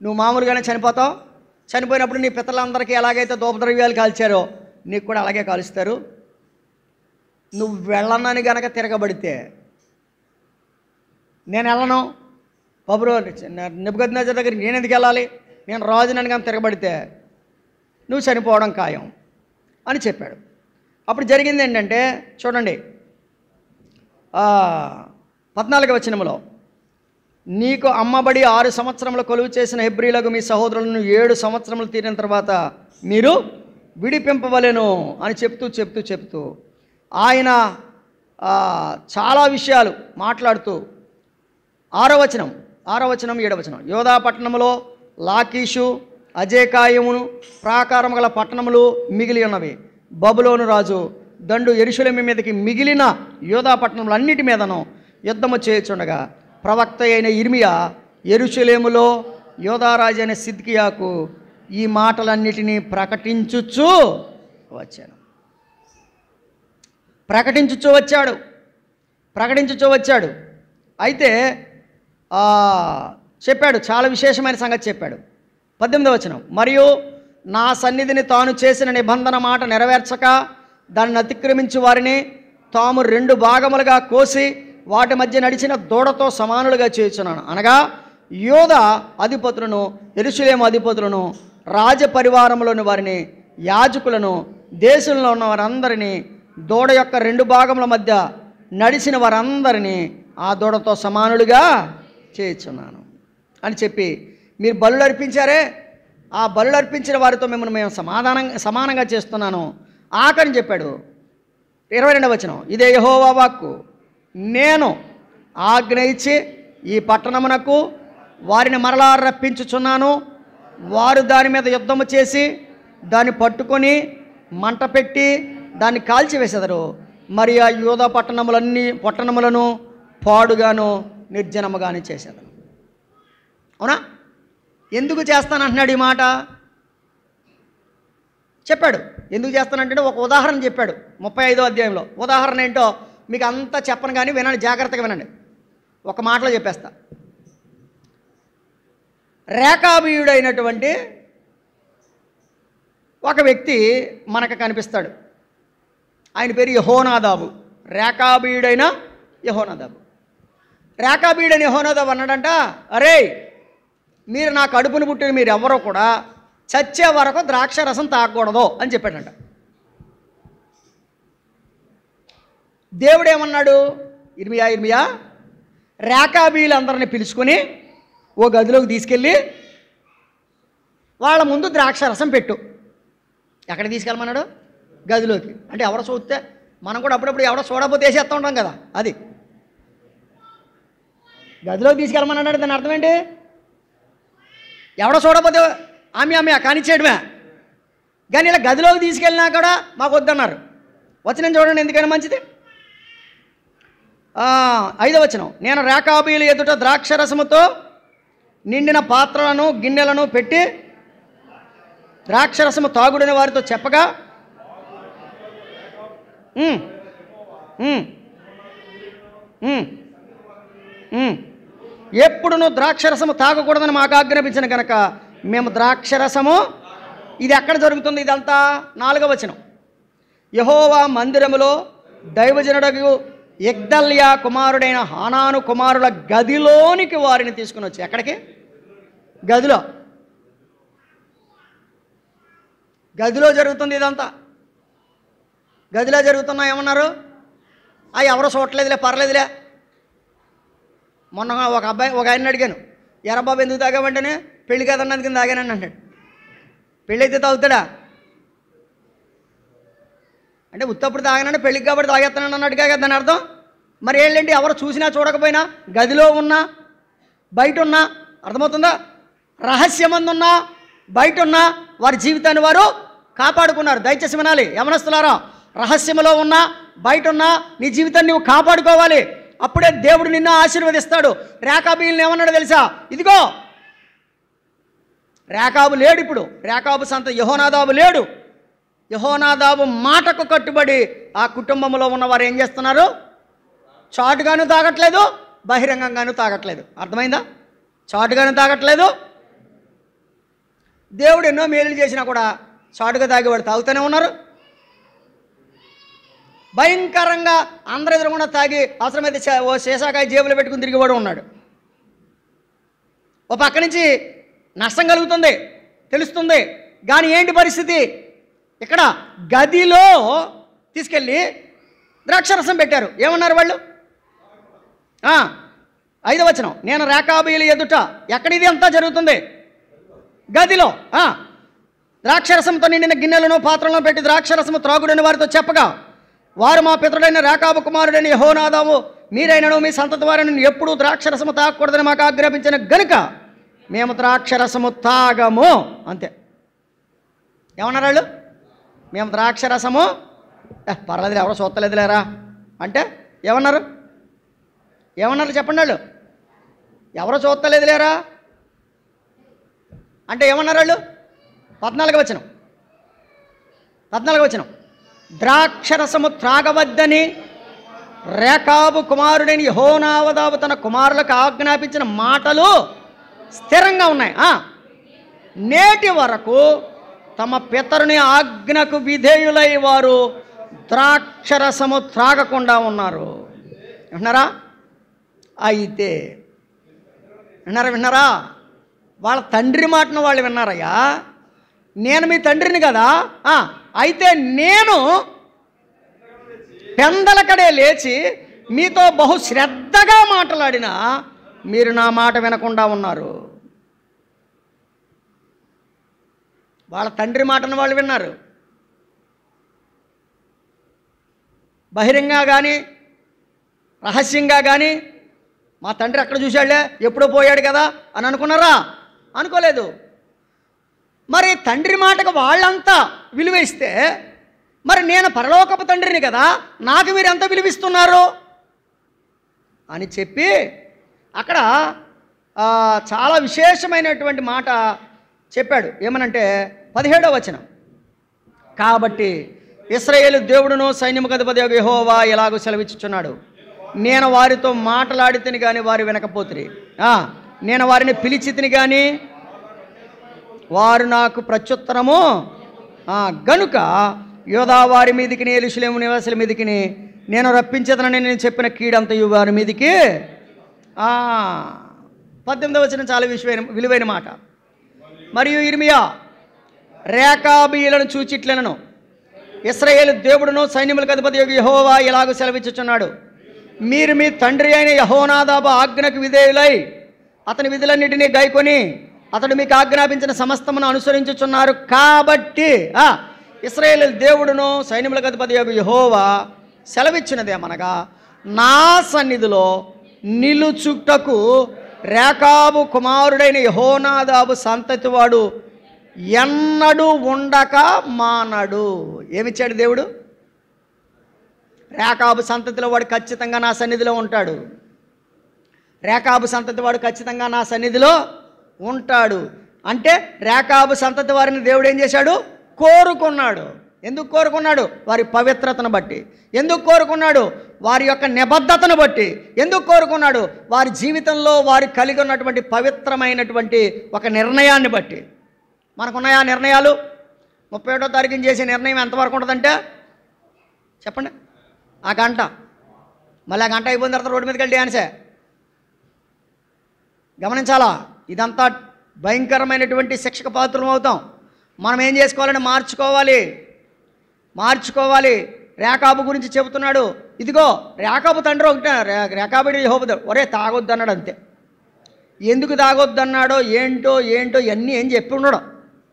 నువ్వు మామూలుగానే చనిపోతావు. చనిపోయినప్పుడు నీ పితరులందరికీ ఎలాగైతే ధూపద్రవ్యాలు కాల్చారో నీకు కూడా అలాగే కాలుస్తారు. నువ్వు వెళ్ళనని గనక తిరగబడితే నేను వెళ్ళను, నెబుకద్నెజర్ దగ్గరికి నేను ఎందుకు వెళ్ళాలి, నేను రాజునని కానీ తిరగబడితే నువ్వు చనిపోవడం ఖాయం అని చెప్పాడు. అప్పుడు జరిగింది ఏంటంటే చూడండి 14వ వచనంలో, నీకు అమ్మబడి 6 సంవత్సరములు కొలువు చేసిన హెబ్రీలకు మీ సహోదరులను 7 సంవత్సరములు తీరిన తర్వాత మీరు విడిపింపవలెను అని చెప్తూ ఆయన చాలా విషయాలు మాట్లాడుతూ 6వ వచనం 7వ వచనం, యోధా పట్టణములో లాకీషు అజేకాయమును ప్రాకారము గల పట్టణములు మిగిలి ఉన్నవి. బబులోను రాజు దండు యెరూషలేము మీదకి మిగిలిన యోధా పట్టణములు అన్నిటి మీదను యుద్ధము చేయుచుండగా ప్రవక్త అయిన ఇర్మియా యెరూషలేములో యోధారాజు అయిన సిద్కియాకు ఈ మాటలన్నిటినీ ప్రకటించుచు వచ్చాడు. అయితే చెప్పాడు, చాలా విశేషమైన సంగతి చెప్పాడు. 18వ వచనం, మరియు నా సన్నిధిని తాను చేసిన నిబంధన మాట నెరవేర్చక దాన్ని అతిక్రమించి వారిని తాము 2 భాగములుగా కోసి వాటి మధ్య నడిచిన దూడతో సమానులుగా చేయుచున్నాను. అనగా యోధా అధిపతులను, యెరూషలేము అధిపతులను, రాజపరివారంలోని వారిని, యాజకులను, దేశంలో ఉన్న వారందరినీ, దూడ యొక్క 2 భాగముల మధ్య నడిచిన వారందరినీ ఆ దూడతో సమానులుగా చేయుచున్నాను అని చెప్పి, మీరు బలులు అర్పించారే, ఆ బలులు అర్పించిన వారితో మిమ్మల్ని మేము సమానంగా చేస్తున్నాను ఆఖరిని చెప్పాడు. 22వ వచనం, ఇదే యెహోవా వాక్కు, నేను ఆజ్ఞ ఇచ్చి ఈ పట్టణమునకు వారిని మరలా రప్పించుచున్నాను. వారు దాని మీద యుద్ధము చేసి దాన్ని పట్టుకొని మంట పెట్టి దాన్ని కాల్చివేసెదరు. మరి ఆ యూదా పట్టణములను పాడుగాను నిర్జనముగాను చేసేదరు. అవునా? ఎందుకు చేస్తానంటున్నాడు ఈ మాట? చెప్పాడు ఎందుకు చేస్తానంటే ఒక ఉదాహరణ చెప్పాడు 35వ అధ్యాయంలో. ఉదాహరణ ఏంటో మీకు అంతా చెప్పను కానీ వినండి, జాగ్రత్తగా వినండి. ఒక మాటలో చెప్పేస్తా. రేకాబీయుడైనటువంటి ఒక వ్యక్తి మనకు కనిపిస్తాడు. ఆయన పేరు యెహోనాదాబు. రేకాబీయుడైన యెహోనాదాబు అన్నాడంట, అరే మీరు నా కడుపును పుట్టిన మీరు ఎవరో కూడా చచ్చే వరకు ద్రాక్ష రసం తాగకూడదు అని చెప్పాడంట. దేవుడు ఏమన్నాడు? ఇర్మియా రేకాబీలందరిని పిలుచుకొని ఓ గదిలోకి తీసుకెళ్ళి వాళ్ళ ముందు ద్రాక్ష రసం పెట్టు. ఎక్కడ తీసుకెళ్ళమన్నాడు? గదిలోకి. అంటే ఎవడో చూస్తే మనం కూడా అప్పుడప్పుడు ఎవడో చూడకపోతే వేసేస్తూ ఉంటాం కదా, అది గదిలోకి తీసుకెళ్ళమన్నాడు. దాని అర్థం ఏంటి? ఎవడో చూడకపోతే ఆమె కానిచ్చేయడమే. కానీ ఇలా గదిలోకి తీసుకెళ్ళినా కూడా మాకు వద్దన్నారు. వచనం చూడండి, ఎందుకైనా మంచిది. 5వ వచనం, నేను రేకాబీలు ఎదుట ద్రాక్షరసముతో నిండిన పాత్రలను గిన్నెలను పెట్టి ద్రాక్షరసము తాగుడని వారితో చెప్పగా ఎప్పుడును ద్రాక్షరసము తాగకూడదని మాకు ఆజ్ఞాపించిన కనుక మేము ద్రాక్షరసము. ఇది ఎక్కడ జరుగుతుంది ఇదంతా? 4వ వచనం, యెహోవా మందిరములో దైవజనుడగు యగ్దల్యా కుమారుడైన హానాను కుమారుల గదిలోనికి వారిని తీసుకుని వచ్చి. ఎక్కడికి? గదిలో జరుగుతుంది ఇదంతా. గదిలో జరుగుతున్నా ఏమన్నారు? ఎవరో చూడలేదులే, పర్లేదులే. మొన్న ఒక ఆయన అడిగాను, ఎర్రబాబు ఎందుకు తాగామంటేనే పెళ్లి కదన్నది కింద తాగానని అంటాడు. పెళ్ళి అయితే తాగుతాడా? అంటే ఉత్తప్పుడు తాగానంటే పెళ్ళికి కాబట్టి తాగేస్తానని అన్నట్టుగా కదా దాని అర్థం. మరి ఏంటంటే ఎవరు చూసినా చూడకపోయినా గదిలో ఉన్నా బయట ఉన్నా, అర్థమవుతుందా? రహస్యమందున్నా బయట ఉన్నా వారి జీవితాన్ని వారు కాపాడుకున్నారు. దయచేసి వినాలి యవనస్తులారా, రహస్యములో ఉన్నా బయట ఉన్నా నీ జీవితాన్ని నువ్వు కాపాడుకోవాలి. అప్పుడే దేవుడు నిన్ను ఆశీర్వదిస్తాడు. రేకాబీలను ఏమన్నాడు తెలుసా? ఇదిగో రేకాబు లేడు, ఇప్పుడు రేకాబు సంత యెహోనాదాబు లేడు. యెహోనాదాబు మాటకు కట్టుబడి ఆ కుటుంబంలో ఉన్నవారు ఏం చేస్తున్నారు? చాటుగాను తాగట్లేదు, బహిరంగంగాను తాగట్లేదు. అర్థమైందా? చాటుగాను తాగట్లేదు. దేవుడు ఎన్నో మేలు చేసినా కూడా చాటుగా తాగేవాడు తాగుతూనే ఉన్నారు. భయంకరంగా అందరు ఎదురుకుండా తాగి అవసరమైతే ఓ శేషాకాయ జేబులో పెట్టుకుని తిరిగివాడు ఉన్నాడు. ఓ పక్క నుంచి నష్టం కలుగుతుంది తెలుస్తుంది, కానీ ఏంటి పరిస్థితి? ఇక్కడ గదిలో తీసుకెళ్ళి ద్రాక్షరసం పెట్టారు. ఏమన్నారు వాళ్ళు? 5వ వచనం, నేను రేకాబీయుల ఎదుట. ఎక్కడిది అంతా జరుగుతుంది? గదిలో. ద్రాక్షరసంతో నిండిన గిన్నెలను పాత్రలను పెట్టి ద్రాక్షరసము త్రాగుడని వారితో చెప్పగా, వారు మా పితరుడైన రేకాబు కుమారుడైన యెహోనాదాబు మీరైనను మీ సంతతి వారిని ఎప్పుడూ ద్రాక్షరసము తాగకూడదని మాకు ఆజ్ఞాపించిన గనుక మేము ద్రాక్షరసము తాగము. అంతే. ఏమన్నారు వాళ్ళు? మేము ద్రాక్షరసము పర్లేదు ఎవరో చూస్తలేదు లేరా అంటే ఏమన్నారు? చెప్పండి. వాళ్ళు ఎవరో చూస్తలేదు లేరా అంటే ఏమన్నారు వాళ్ళు? 14వ వచనం, ద్రాక్షరసము త్రాగవద్దని రేకాబు కుమారుడైన యెహోనాదాబు తన కుమారులకు ఆజ్ఞాపించిన మాటలు స్థిరంగా ఉన్నాయి. నేటి వరకు తమ పితరుని ఆజ్ఞకు విధేయులై వారు ద్రాక్షరసము త్రాగకుండా ఉన్నారు. విన్నారా? అయితే విన్నారా? వాళ్ళ తండ్రి మాటను వాళ్ళు విన్నారయ్యా. నేను మీ తండ్రిని కదా, అయితే నేను పెందలకడే లేచి మీతో బహు శ్రద్ధగా మాట్లాడినా మీరు నా మాట వినకుండా ఉన్నారు. వాళ్ళ తండ్రి మాటను వాళ్ళు విన్నారు. బహిరంగంగా కానీ రహస్యంగా కానీ మా తండ్రి ఎక్కడ చూశాడులే, ఎప్పుడో పోయాడు కదా అని అనుకున్నారా? అనుకోలేదు. మరి తండ్రి మాటకు వాళ్ళంతా విలువ ఇస్తే మరి నేను పరలోకపు తండ్రిని కదా, నాకు మీరు ఎంత విలువిస్తున్నారు అని చెప్పి అక్కడ చాలా విశేషమైనటువంటి మాట చెప్పాడు. ఏమనంటే 17వ వచనం, కాబట్టి ఇశ్రాయేలు దేవుడును సైన్యముకు అధిపతి యెహోవా ఎలాగో సెలవిచ్చుచున్నాడు, నేను వారితో మాట్లాడితిని కానీ వారు వినకపోతిరి, నేను వారిని పిలిచితిని కానీ వారు నాకు ప్రత్యుత్తరము గనుక యోధా వారి మీదికి యెరూషలేము నివాసుల మీదికి నేను రప్పించేదనని నేను చెప్పిన కీడంతయు వారి మీదికి. 18వ వచనం చాలా విలువైన మాట. మరియు ఇర్మియా రేకాబీయులను చూచిట్లనను, ఇశ్రాయేలు దేవుడును సైన్యములకు అధిపతి యెహోవా ఎలాగో సెలవిచ్చుచున్నాడు, మీరు మీ తండ్రి అయిన యెహోనాదాబు ఆజ్ఞకు విధేయులై అతని విధులన్నిటినీ గైకొని అతడు మీకు ఆజ్ఞాపించిన సమస్తమును అనుసరించుచున్నారు. కాబట్టి ఇశ్రాయేలు దేవుడును సైన్యములకు అధిపతి యెహోవా సెలవిచ్చినదేమనగా, నా సన్నిధిలో నిలుచుటకు రేకాబు కుమారుడైన యెహోనాదాబు సంతతివాడు ఎన్నడూ ఉండక మానడు. ఏమిచ్చాడు దేవుడు? రేకాబు సంతతిలో వాడు ఖచ్చితంగా నా సన్నిధిలో ఉంటాడు. రేకాబు సంతతి వాడు ఖచ్చితంగా నా సన్నిధిలో ఉంటాడు. అంటే రేకాబు సంతతి వారిని దేవుడు ఏం చేశాడు? కోరుకున్నాడు. ఎందుకు కోరుకున్నాడు? వారి పవిత్రతను బట్టి. ఎందుకు కోరుకున్నాడు? వారి యొక్క నిబద్ధతను బట్టి. ఎందుకు కోరుకున్నాడు? వారి జీవితంలో వారు కలిగి ఉన్నటువంటి పవిత్రమైనటువంటి ఒక నిర్ణయాన్ని బట్టి. మనకున్నాయా నిర్ణయాలు? 31వ తారీఖున చేసే నిర్ణయం ఎంతవరకు ఉంటుందంటే చెప్పండి, ఆ గంట. మళ్ళీ ఆ గంట అయిపోయిన తర్వాత రోడ్డు మీదకి వెళ్ళి డ్యాన్సే. గమనించాలా? ఇదంతా భయంకరమైనటువంటి శిక్షకు పాత్రలం అవుతాం. మనం ఏం చేసుకోవాలని మార్చుకోవాలి. రేకాబు గురించి చెబుతున్నాడు. ఇదిగో రేకాబు తండ్రి ఒకటే, రేకాబుడి యెహోవా ఒరే తాగొద్దు అన్నాడు. అంతే. ఎందుకు తాగొద్దు అన్నాడో ఏంటో ఇవన్నీ ఏం చెప్పి ఉన్నాడు.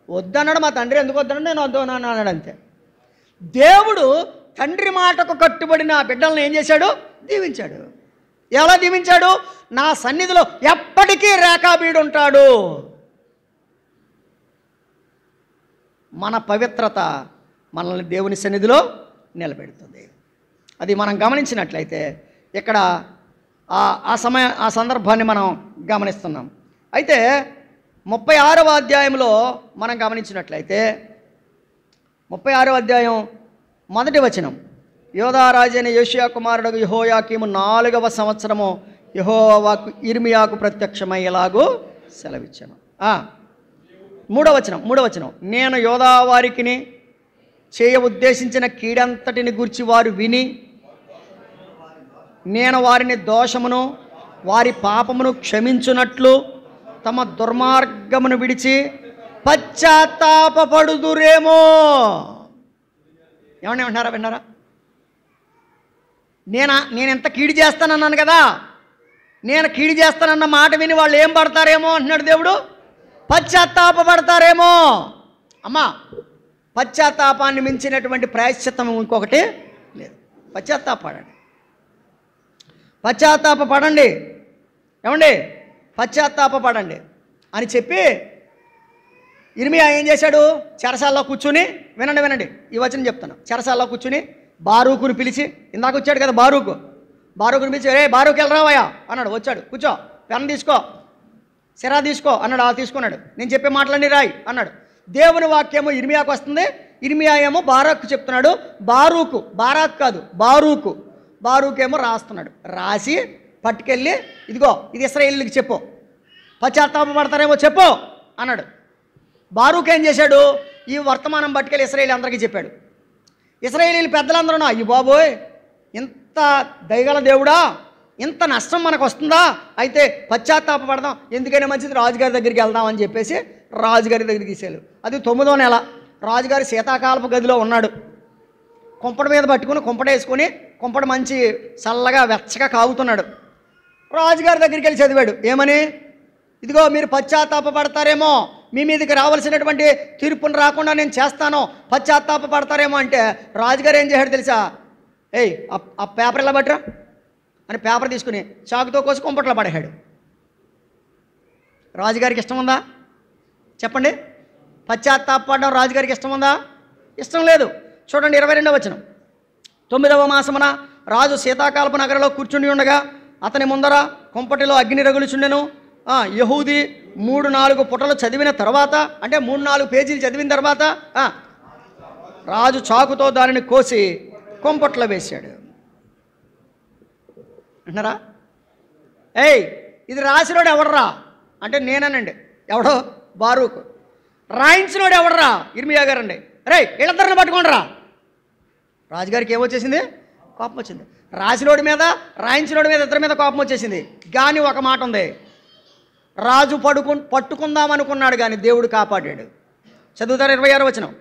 వద్దన్నాడు. మా తండ్రి ఎందుకు వద్దన్నాడు, నేను వద్దు అన్నాడు. అంతే. దేవుడు తండ్రి మాటకు కట్టుబడిన బిడ్డలను ఏం చేశాడు? దీవించాడు. ఎలా దీవించాడు? నా సన్నిధిలో ఎప్పటికీ రేకాబీడు ఉంటాడు. మన పవిత్రత మనల్ని దేవుని సన్నిధిలో నిలబెడుతుంది. అది మనం గమనించినట్లయితే ఇక్కడ ఆ సందర్భాన్ని మనం గమనిస్తున్నాం. అయితే 36వ అధ్యాయంలో మనం గమనించినట్లయితే 36వ అధ్యాయం 1వ వచనం, యోధారాజైన యోషియా కుమారుడు యెహోయాకీము 4వ సంవత్సరము యెహోవాకు ఇర్మియాకు ప్రత్యక్షమయ్యేలాగూ సెలవిచ్చాను. 3వ వచనం, నేను యోధా వారికిని చేయ ఉద్దేశించిన కీడంతటిని గూర్చి వారు విని, నేను వారిని దోషమును వారి పాపమును క్షమించునట్లు తమ దుర్మార్గమును విడిచి పశ్చాత్తాపపడుదురేమో. ఏమన్నా విన్నారా? నేను ఎంత కీడు చేస్తానన్నాను కదా, నేను కీడు చేస్తానన్న మాట విని వాళ్ళు ఏం పడతారేమో అంటున్నాడు దేవుడు. పశ్చాత్తాపడతారేమో. అమ్మా, పశ్చాత్తాపాన్ని మించినటువంటి ప్రాయశ్చిత్తం ఇంకొకటి లేదు. పశ్చాత్తాపడండి, పశ్చాత్తాపడండి. ఏమండి? పశ్చాత్తాపడండి అని చెప్పి ఇర్మియా ఏం చేశాడు? చెరసాల్లో కూర్చుని, వినండి ఈ వచనం చెప్తాను. చెరసాల్లో కూర్చుని బారూకుని పిలిచి, ఇందాక వచ్చాడు కదా బారూకుని పిలిచి, రే బారూకు వెళ్ళరావయ్యా అన్నాడు. వచ్చాడు, కూర్చో, పెన్ తీసుకో, సిరా తీసుకో అన్నాడు. తీసుకున్నాడు. నేను చెప్పే మాటలన్నీ రాయి అన్నాడు. దేవుని వాక్యము ఇర్మియాకు వస్తుంది. ఇర్మియా ఏమో బారాకు చెప్తున్నాడు. బారాక్ కాదు, బారూకేమో రాస్తున్నాడు. రాసి పట్టుకెళ్ళి, ఇదిగో ఇది ఇశ్రాయేలీయులకు చెప్పు, పశ్చాత్తాపడతారేమో చెప్పు అన్నాడు. బారూక్ ఏం చేశాడు? ఈ వర్తమానం పట్టుకెళ్ళి ఇశ్రాయేలు అందరికీ చెప్పాడు. ఇశ్రాయేలీయులు పెద్దలందరూ, అయ్యి బాబోయ్, ఇంత దయగల దేవుడా, ఇంత నష్టం మనకు వస్తుందా? అయితే పశ్చాత్తాపడదాం, ఎందుకైనా మంచిది రాజుగారి దగ్గరికి వెళ్దాం అని చెప్పేసి రాజుగారి దగ్గరికి తీసేయాలి. అది 9వ నెల. రాజుగారి శీతాకాలపు గదిలో ఉన్నాడు. కుంపడ మీద పట్టుకుని కుంపడేసుకొని, కుంపడ మంచి చల్లగా వెచ్చగా కాగుతున్నాడు. రాజుగారి దగ్గరికి వెళ్ళి చదివాడు. ఏమని? ఇదిగో మీరు పశ్చాత్తాపడతారేమో, మీ మీదకి రావాల్సినటువంటి తీర్పును రాకుండా నేను చేస్తాను, పశ్చాత్తాపడతారేమో అంటే రాజుగారు ఏం చేశాడు తెలుసా? ఏయ్, ఆ పేపర్ ఇలా పట్టరా అని పేపర్ తీసుకుని చాకుతో కోసి కుంపట్లో పడేశాడు. రాజుగారికి ఇష్టం ఉందా? చెప్పండి. పశ్చాత్తాపడడం రాజుగారికి ఇష్టం ఉందా? ఇష్టం లేదు. చూడండి 22వ వచనం. 9వ మాసమున రాజు శీతాకాలపు నగరంలో కూర్చుని ఉండగా అతని ముందర కుంపటిలో అగ్ని రగులుచుండెను. యహూది 3-4 పుటలు చదివిన తర్వాత, అంటే 3-4 పేజీలు చదివిన తర్వాత రాజు చాకుతో దానిని కోసి కుంపట్లో వేశాడు. అంటున్నారా? ఏయ్, ఇది రాసినోడు ఎవడరా అంటే నేనేనండి. ఎవడో? బారూక్. రాయించినోడు ఎవడరా? ఇర్మియా గారండి. రే, వీళ్ళిద్దరిని పట్టుకోండిరా. రాజుగారికి ఏమొచ్చేసింది? కోపం వచ్చింది. రాసినోడి మీద, రాయించినోడి మీద, ఇద్దరి మీద కోపం వచ్చేసింది. కానీ ఒక మాట ఉంది, రాజు పట్టుకుందామనుకున్నాడు కానీ దేవుడు కాపాడాడు. చదువుతారు 26వ వచనం.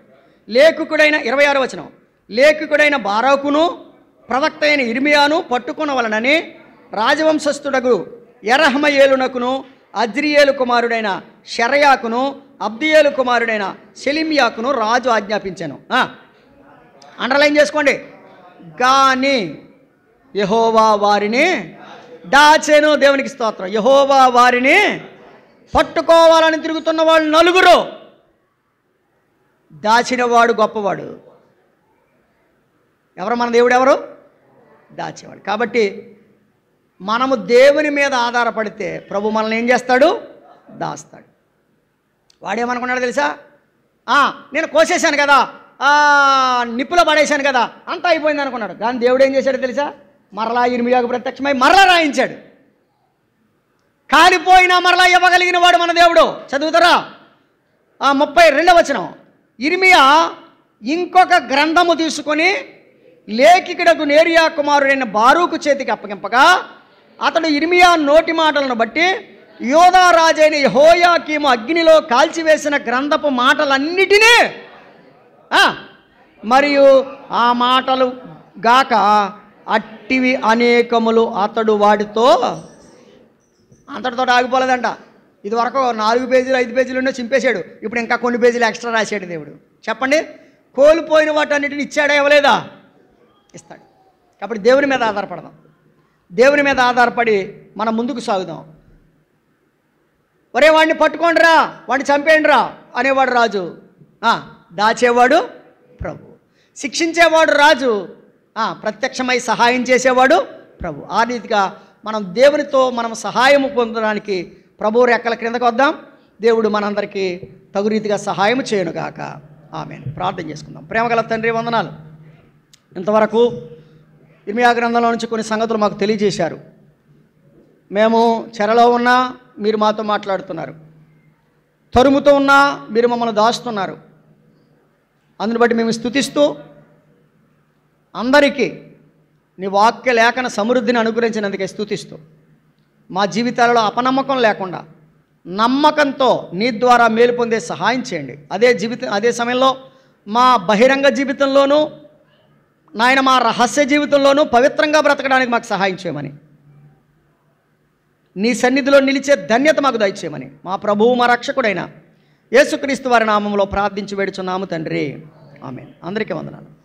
26వ వచనం. లేఖకుడైన బారాకును ప్రవక్త అయిన ఇర్మియాను పట్టుకొనవలనని రాజవంశస్థుడగు యెరహ్మెయేలునకును అజ్రియేలు కుమారుడైన షెరయాకును అబ్దియేలు కుమారుడైన షెలిమియాకును రాజు ఆజ్ఞాపించాను. అండర్లైన్ చేసుకోండి. గాని యెహోవా వారిని దాచెను. దేవునికి స్తోత్రం. యెహోవా వారిని పట్టుకోవాలని తిరుగుతున్న వాళ్ళు 4. దాచినవాడు గొప్పవాడు. ఎవరు? మన దేవుడు ఎవరు? దాచేవాడు. కాబట్టి మనము దేవుని మీద ఆధారపడితే ప్రభు మనల్ని ఏం చేస్తాడు? దాస్తాడు. వాడేమనుకున్నాడు తెలుసా? నేను కోసేశాను కదా, నిప్పులో పడేశాను కదా, అంతా అయిపోయింది అనుకున్నాడు. కానీ దేవుడు ఏం చేశాడు తెలుసా? మరలా ఇర్మియాకు ప్రత్యక్షమై మరలా రాయించాడు. కాలిపోయినా మరలా ఇవ్వగలిగిన వాడు మన దేవుడు. చదువుతారా? 32వ వచనం. ఇర్మియా ఇంకొక గ్రంథము తీసుకొని లేఖికుడకు నేరియా కుమారుడైన బారూకు చేతికి అప్పగింపగా అతడు ఇర్మియా నోటి మాటలను బట్టి యోధా రాజైన యెహోయాకీము అగ్నిలో కాల్చివేసిన గ్రంథపు మాటలన్నిటినీ మరియు ఆ మాటలు గాక అట్టివి అనేకములు అతడు వాటితో అంతటితో ఆగిపోలేదంట. ఇది వరకు 4 పేజీలు 5 పేజీలు ఉండే చింపేశాడు. ఇప్పుడు ఇంకా కొన్ని పేజీలు ఎక్స్ట్రా రాశాడు దేవుడు. చెప్పండి, కోల్పోయిన వాటన్నిటిని ఇచ్చాడా? ఇవ్వలేదా? ఇస్తాడు. కాబట్టి దేవుని మీద ఆధారపడదాం. దేవుని మీద ఆధారపడి మనం ముందుకు సాగుదాం. ఒరే, వాడిని పట్టుకోండిరా, వాడిని చంపేయండిరా అనేవాడు రాజు, దాచేవాడు ప్రభు. శిక్షించేవాడు రాజు, ప్రత్యక్షమై సహాయం చేసేవాడు ప్రభు. ఆ రీతిగా మనం దేవునితో మనం సహాయం పొందడానికి ప్రభు రెక్కల క్రిందకు వద్దాం. దేవుడు మనందరికీ తగు రీతిగా సహాయం చేయనుగాక. ఆమేన్. ప్రార్థన చేసుకుందాం. ప్రేమగల తండ్రి, వందనాలు. ఇంతవరకు ఇర్మియా గ్రంథంలో నుంచి కొన్ని సంగతులు మాకు తెలియజేశారు. మేము చెరలో ఉన్నా మీరు మాతో మాట్లాడుతున్నారు, తరుముతో ఉన్నా మీరు మమ్మల్ని దాస్తున్నారు. అందుని బట్టి మేము స్తుతిస్తూ అందరికీ నీ వాక్య లేఖన సమృద్ధిని అనుగ్రహించినందుకే స్తుతిస్తూ మా జీవితాలలో అపనమ్మకం లేకుండా నమ్మకంతో నీ ద్వారా మేలు పొందే సహాయం చేయండి. అదే సమయంలో మా బహిరంగ జీవితంలోనూ నాయన మా రహస్య జీవితంలోనూ పవిత్రంగా బ్రతకడానికి మాకు సహాయం చేయమని, నీ సన్నిధిలో నిలిచే ధన్యత మాకు దయచేయమని మా ప్రభువు మా రక్షకుడైన యేసుక్రీస్తు వారి నామంలో ప్రార్థించి వేడుచున్నాము తండ్రి. ఆమేన్. అందరికీ వందనాలు.